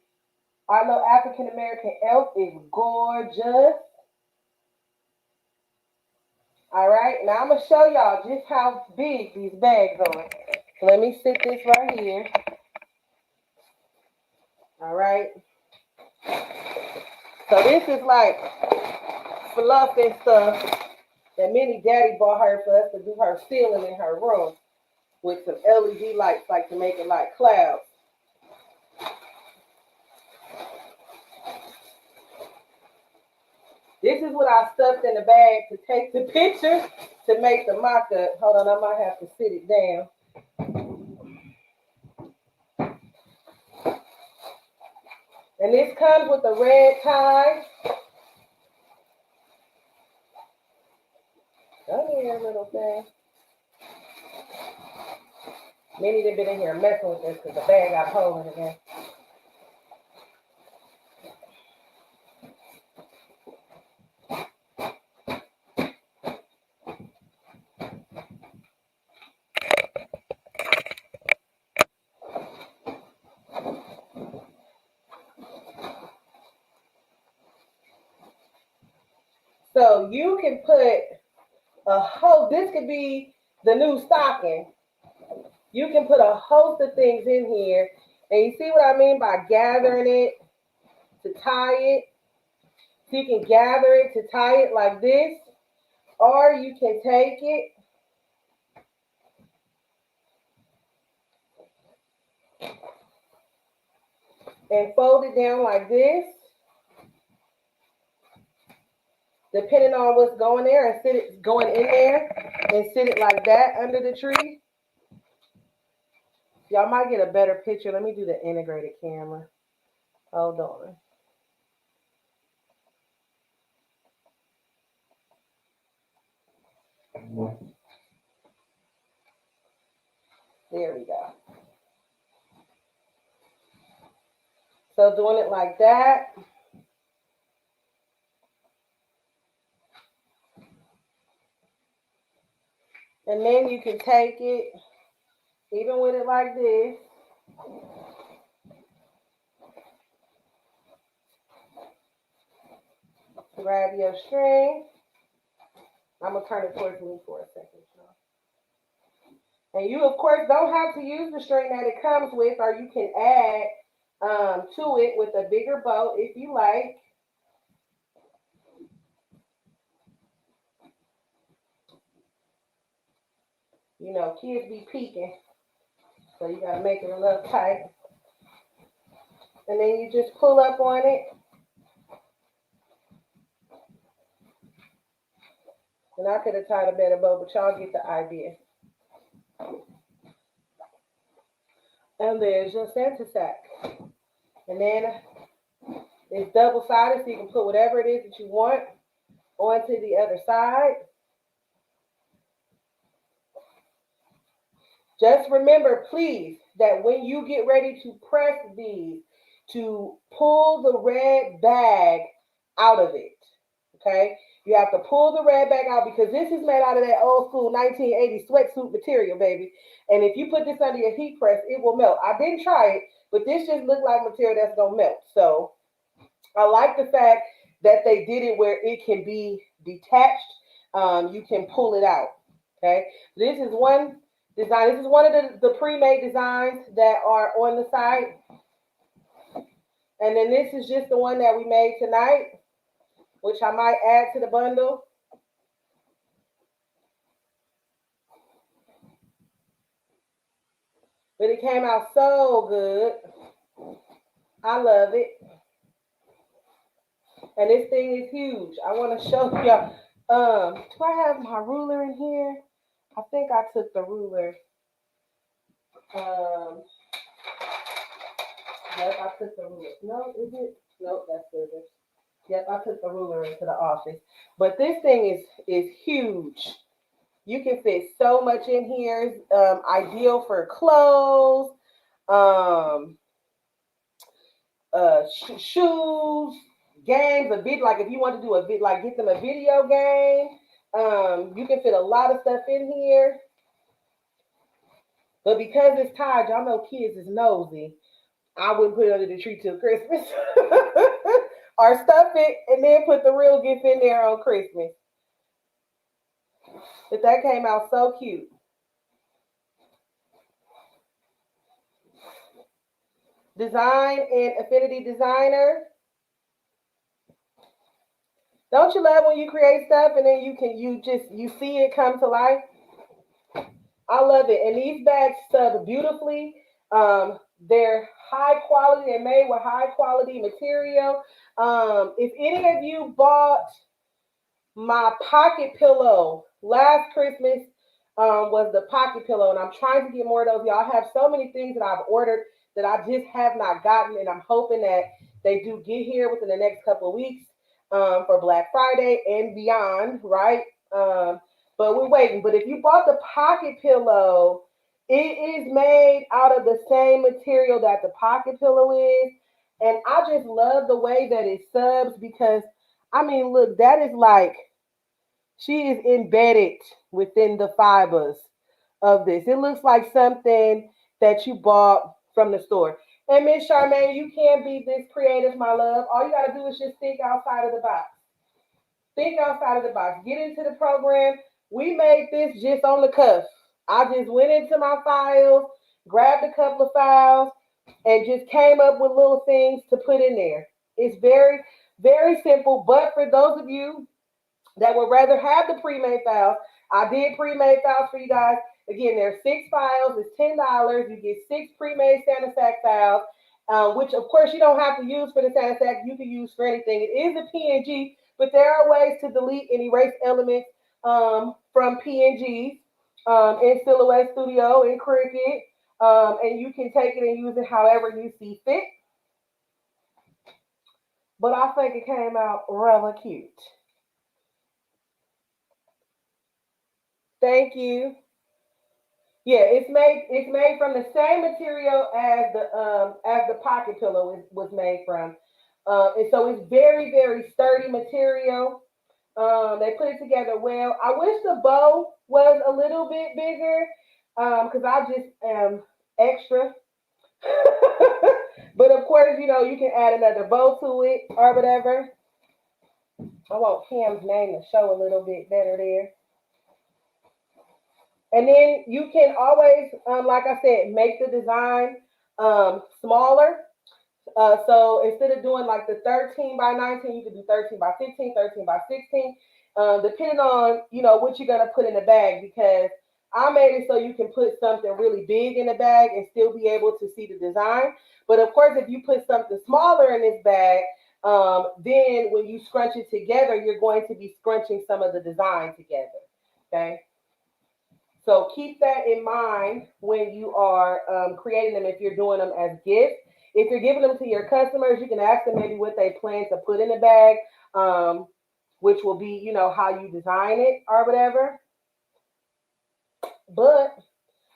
Our little African American elf is gorgeous. All right, now I'm gonna show y'all just how big these bags are. Let me sit this right here. All right. So this is like fluff and stuff that Minnie Daddy bought her for us to do her ceiling in her room with some LED lights, like to make it like clouds. This is what I stuffed in the bag to take the picture to make the mock-up. Hold on, I might have to sit it down. And this comes with a red tie. Come here, little thing. Minnie done been in here messing with this because the bag got a hole in it again. So you can put a whole, this could be the new stocking. You can put a host of things in here. And you see what I mean by gathering it to tie it? So you can gather it to tie it like this, or you can take it and fold it down like this, depending on what's going there, and sit it going in there and sit it like that under the tree. Y'all might get a better picture. Let me do the integrated camera. Hold on. There we go. So doing it like that. And then you can take it, even with it like this. Grab your string. I'm going to turn it towards me for a second. And you, of course, don't have to use the string that it comes with, or you can add to it with a bigger bow if you like. You know, kids be peeking, so you got to make it a little tight. And then you just pull up on it. And I could have tied a better bow, but y'all get the idea. And there's your Santa sack. And then it's double-sided, so you can put whatever it is that you want onto the other side. Just remember, please, that when you get ready to press these, to pull the red bag out of it, okay? You have to pull the red bag out because this is made out of that old school 1980 sweatsuit material, baby. And if you put this under your heat press, it will melt. I didn't try it, but this just looked like material that's going to melt. So I like the fact that they did it where it can be detached. You can pull it out, okay? This is one design. This is one of the pre-made designs that are on the site. And then this is just the one that we made tonight, which I might add to the bundle. But it came out so good. I love it. And this thing is huge. I want to show y'all. Do I have my ruler in here? I think I took the ruler. Yep, I took the ruler. No, is it? No, that's scissors. Yep, I took the ruler into the office. But this thing is huge. You can fit so much in here. It's ideal for clothes, shoes, games, a bit like if you want to do a bit like get them a video game. You can fit a lot of stuff in here. But because it's tied, y'all know kids is nosy. I wouldn't put it under the tree till Christmas. Or stuff it and then put the real gift in there on Christmas. But that came out so cute. Design in Affinity Designer. Don't you love when you create stuff and then you see it come to life? I love it. And these bags sub beautifully. They're high quality. They're made with high quality material. If any of you bought my pocket pillow last Christmas, was the pocket pillow, and I'm trying to get more of those. Y'all have so many things that I've ordered that I just have not gotten, and I'm hoping that they do get here within the next couple of weeks for Black Friday and beyond, right? But we're waiting. But if you bought the pocket pillow, it is made out of the same material that the pocket pillow is. And I just love the way that it subs because, I mean, look, that is like, she is embedded within the fibers of this. It looks like something that you bought from the store. And Miss Charmaine, you can't be this creative, my love. All you got to do is just think outside of the box. Think outside of the box. Get into the program. We made this just on the cuff. I just went into my files, grabbed a couple of files, and just came up with little things to put in there. It's very, very simple. But for those of you that would rather have the pre-made files, I did pre-made files for you guys. Again, there's 6 files. It's $10. You get 6 pre-made Santa Sack files, which of course you don't have to use for the Santa Sack. You can use for anything. It is a PNG, but there are ways to delete and erase elements from PNGs in Silhouette Studio, in Cricut, and you can take it and use it however you see fit. But I think it came out rather cute. Thank you. Yeah, it's made from the same material as the pocket pillow was made from, and so it's very very sturdy material. They put it together well. I wish the bow was a little bit bigger, because I just am extra. But of course, you can add another bow to it or whatever. I want Cam's name to show a little bit better there. And then you can always, like I said, make the design smaller. So instead of doing like the 13 by 19, you can do 13 by 15, 13 by 16, depending on, what you're going to put in the bag, because I made it so you can put something really big in the bag and still be able to see the design. But of course, if you put something smaller in this bag, then when you scrunch it together, you're going to be scrunching some of the design together. Okay. So keep that in mind when you are creating them, if you're doing them as gifts. If you're giving them to your customers, you can ask them maybe what they plan to put in the bag, which will be, how you design it or whatever. But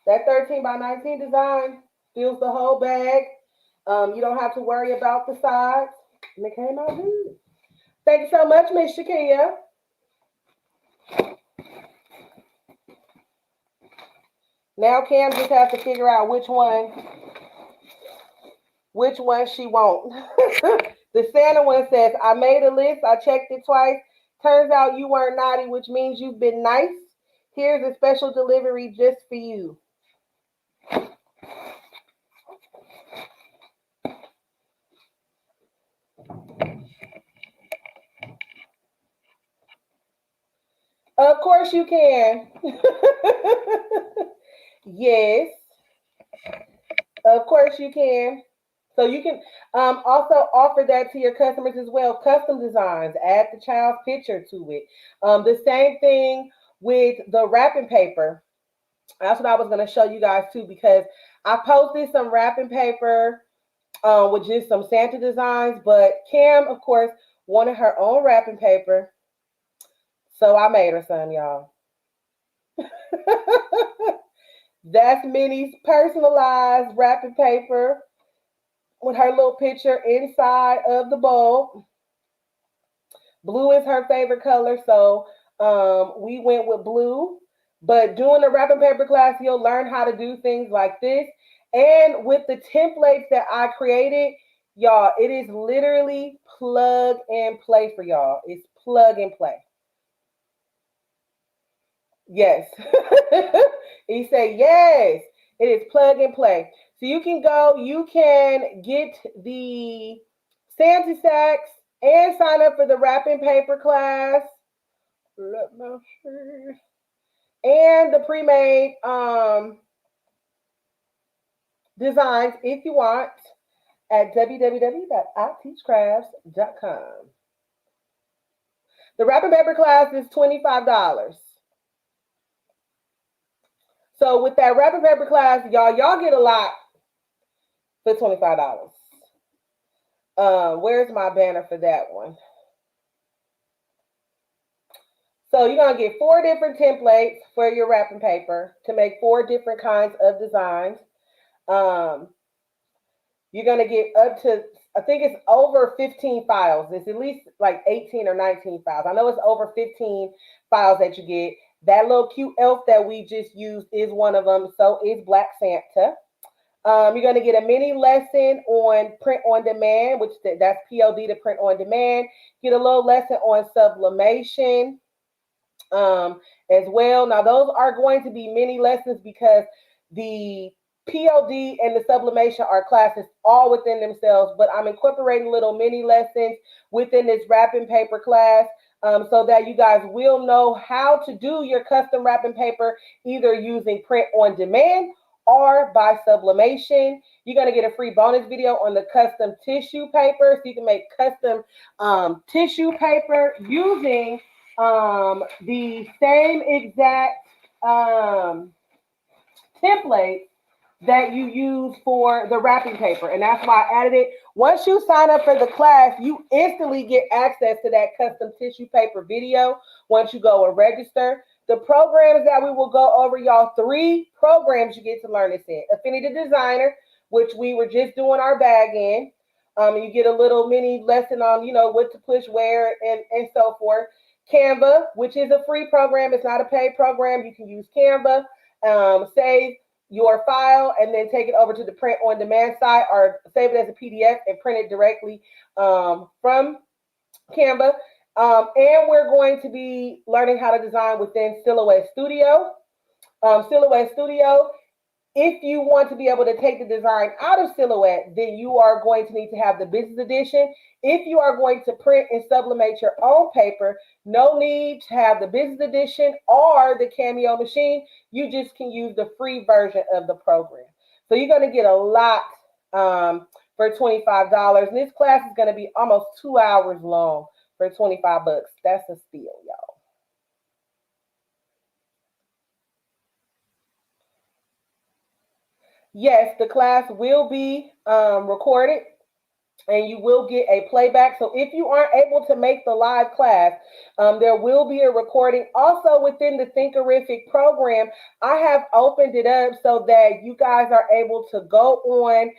that 13 by 19 design fills the whole bag. You don't have to worry about the sides. And it came out good. Thank you so much, Miss Shakia. Now Cam just has to figure out which one she won't. The Santa one says, I made a list, I checked it twice. Turns out you weren't naughty, which means you've been nice. Here's a special delivery just for you. Of course you can. Yes. Of course you can. So you can also offer that to your customers as well. Custom designs, add the child's picture to it. The same thing with the wrapping paper. That's what I was going to show you guys too, because I posted some wrapping paper with just some Santa designs, but Cam, of course, wanted her own wrapping paper. So I made her some, y'all. That's Minnie's personalized wrapping paper with her little picture inside of the bulb. Blue is her favorite color, so we went with blue. But doing the wrapping paper class, you'll learn how to do things like this. And with the templates that I created, y'all, it is literally plug and play for y'all. It's plug and play. Yes. He said, yes, it is plug and play. So you can get the Santa Sacks and sign up for the wrapping paper class. And the pre-made designs if you want at www.ITeachCrafts.com. The wrapping paper class is $25. So with that wrapping paper class, y'all get a lot for $25. Where's my banner for that one? So you're going to get 4 different templates for your wrapping paper to make 4 different kinds of designs. You're going to get up to, I think it's over 15 files. It's at least like 18 or 19 files. I know it's over 15 files that you get. That little cute elf that we just used is one of them. So is Black Santa. You're going to get a mini lesson on print on demand, which that's POD, to print on demand. Get a little lesson on sublimation. as well. Now, those are going to be mini lessons because the POD and the sublimation are classes all within themselves, but I'm incorporating little mini lessons within this wrapping paper class so that you guys will know how to do your custom wrapping paper either using print on demand or by sublimation. You're going to get a free bonus video on the custom tissue paper, so you can make custom tissue paper using the same exact template that you use for the wrapping paper. And that's why I added it. Once you sign up for the class, you instantly get access to that custom tissue paper video once you go and register. The programs that we will go over, y'all, 3 programs you get to learn this in. Affinity Designer, which we were just doing our bag in. You get a little mini lesson on, what to push where and so forth. Canva, which is a free program. It's not a paid program. You can use Canva. Save your file and then take it over to the print on demand site or save it as a PDF and print it directly from Canva. And we're going to be learning how to design within Silhouette Studio. Silhouette Studio, if you want to be able to take the design out of Silhouette, then you are going to need to have the business edition. If you are going to print and sublimate your own paper, no need to have the business edition or the Cameo machine. You just can use the free version of the program. So you're going to get a lot for $25. And this class is going to be almost 2 hours long for $25. That's a steal, y'all. Yes, the class will be recorded and you will get a playback. So if you aren't able to make the live class, there will be a recording. Also within the Thinkerific program, I have opened it up so that you guys are able to go on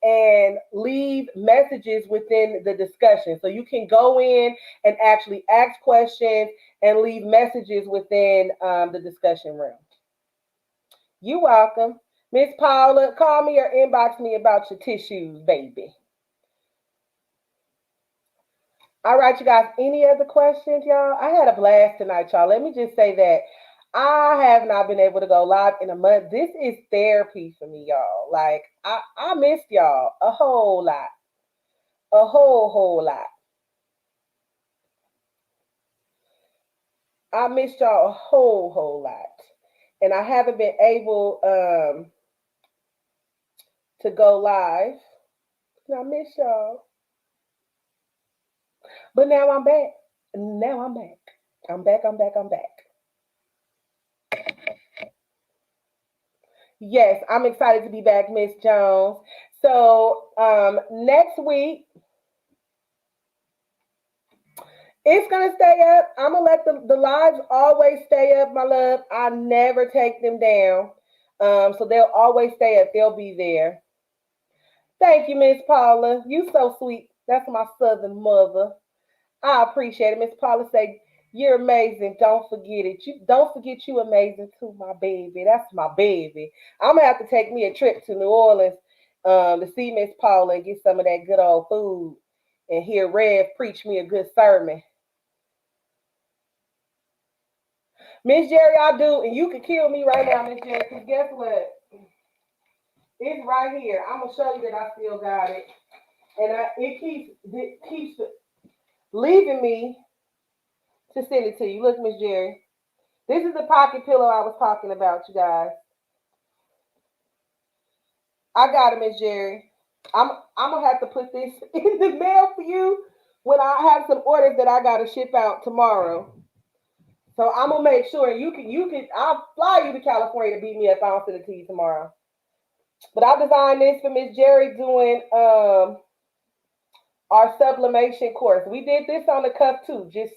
and leave messages within the discussion. So you can go in and actually ask questions and leave messages within the discussion room. You're welcome. Miss Paula, call me or inbox me about your tissues, baby. All right, you guys, any other questions, y'all? I had a blast tonight, y'all. Let me just say that I have not been able to go live in a month. This is therapy for me, y'all. Like, I missed y'all a whole lot. A whole lot. I missed y'all a whole lot. And I haven't been able to go live. I miss y'all. But now I'm back. I'm back. Yes, I'm excited to be back, Miss Jones. So next week, it's going to stay up. I'm going to let the lives always stay up, my love. I never take them down. So they'll always stay up. They'll be there. Thank you, Miss Paula. You so sweet. That's my southern mother. I appreciate it. Miss Paula say, you're amazing. Don't forget it. Don't forget you amazing too, my baby. That's my baby. I'm going to have to take me a trip to New Orleans to see Miss Paula and get some of that good old food and hear Rev preach me a good sermon. Miss Jerry, I do, and you can kill me right now, Miss Jerry, because guess what? It's right here. I'm going to show you that I still got it. And it keeps leaving me to send it to you. Look, Miss Jerry. This is the pocket pillow I was talking about, you guys. I got it, Miss Jerry. I'm going to have to put this in the mail for you when I have some orders that I got to ship out tomorrow. So I'm gonna make sure you can. I'll fly you to California to beat me up. I'll send it to you tomorrow. But I designed this for Miss Jerry doing our sublimation course. We did this on the cuff too, just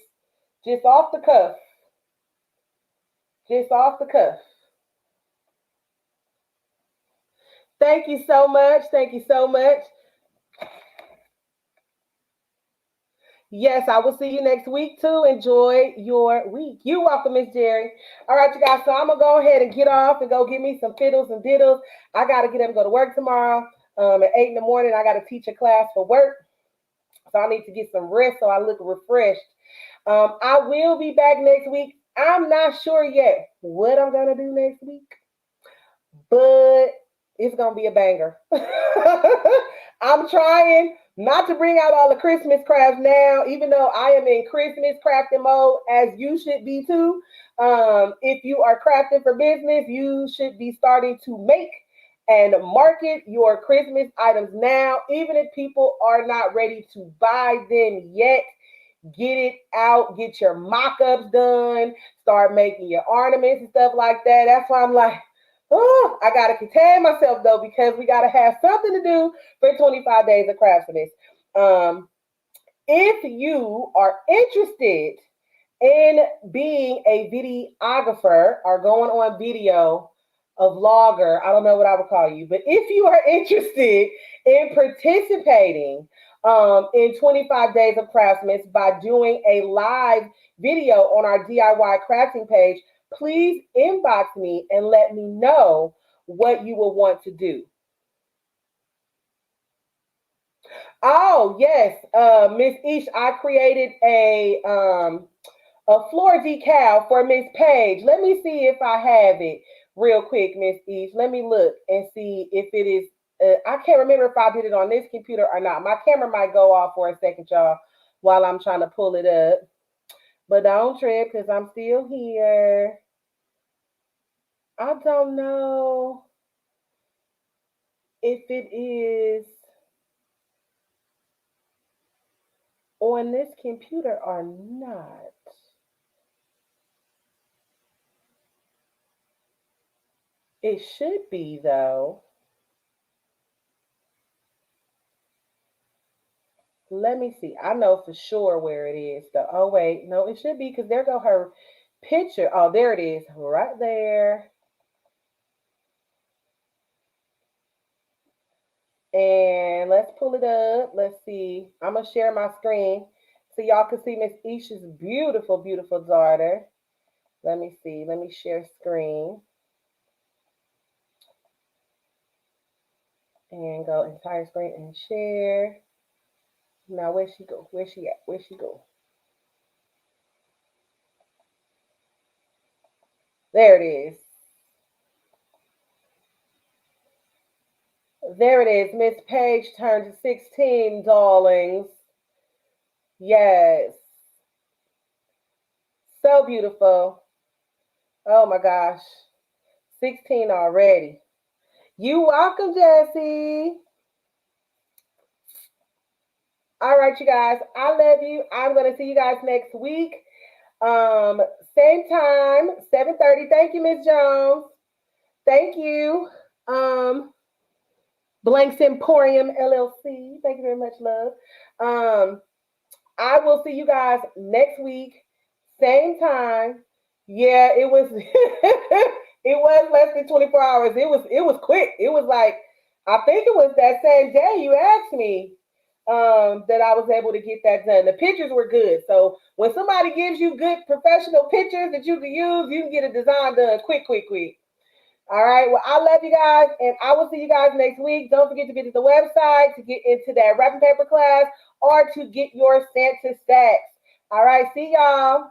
off the cuff, just off the cuff. Thank you so much. Thank you so much. Yes, I will see you next week too. Enjoy your week. You're welcome, Miss Jerry. All right, you guys. So I'm gonna go ahead and get off and go get me some fiddles and diddles. I gotta get up and go to work tomorrow. At 8 in the morning, I gotta teach a class for work. So I need to get some rest so I look refreshed. I will be back next week. I'm not sure yet what I'm gonna do next week, but it's gonna be a banger. I'm trying not to bring out all the Christmas crafts now, even though I am in Christmas crafting mode, as you should be too. If you are crafting for business, you should be starting to make and market your Christmas items now, even if people are not ready to buy them yet. Get it out, get your mock-ups done, start making your ornaments and stuff like that. That's why I'm like, oh, I gotta contain myself though, because we gotta have something to do for 25 days of craftsmanship. If you are interested in being a videographer or going on video, a vlogger, I don't know what I would call you, but if you are interested in participating in 25 Days of Craftsmanship by doing a live video on our DIY crafting page, please inbox me and let me know what you will want to do. Oh yes, Miss Ish, I created a floor decal for Miss Page. Let me see if I have it real quick, Miss Ish. Let me look and see if it is. I can't remember if I did it on this computer or not. My camera might go off for a second, y'all, while I'm trying to pull it up. But don't trip, because I'm still here. I don't know if it is on this computer or not. It should be, though. Let me see. I know for sure where it is, though. Oh, wait. No, it should be, because there go her picture. Oh, there it is. Right there. And let's pull it up. Let's see. I'm going to share my screen so y'all can see Miss Isha's beautiful, beautiful daughter. Let me see. Let me share screen. And go entire screen and share. Now, where'd she go? Where's she at? Where'd she go? There it is. There it is. Miss Page turned 16, darlings. Yes. So beautiful. Oh my gosh. 16 already. You welcome, Jessie. All right, you guys. I love you. I'm going to see you guys next week. Same time, 7:30. Thank you, Miss Jones. Thank you. Blanks Emporium LLC. Thank you very much, love. I will see you guys next week, same time. Yeah, it was it was less than 24 hours. It was quick. It was like, I think it was that same day you asked me that I was able to get that done. The pictures were good. So when somebody gives you good professional pictures that you can use, you can get a design done quick, quick, quick. All right. Well, I love you guys, and I will see you guys next week. Don't forget to visit the website to get into that wrapping paper class or to get your Santa stacks. All right. See y'all.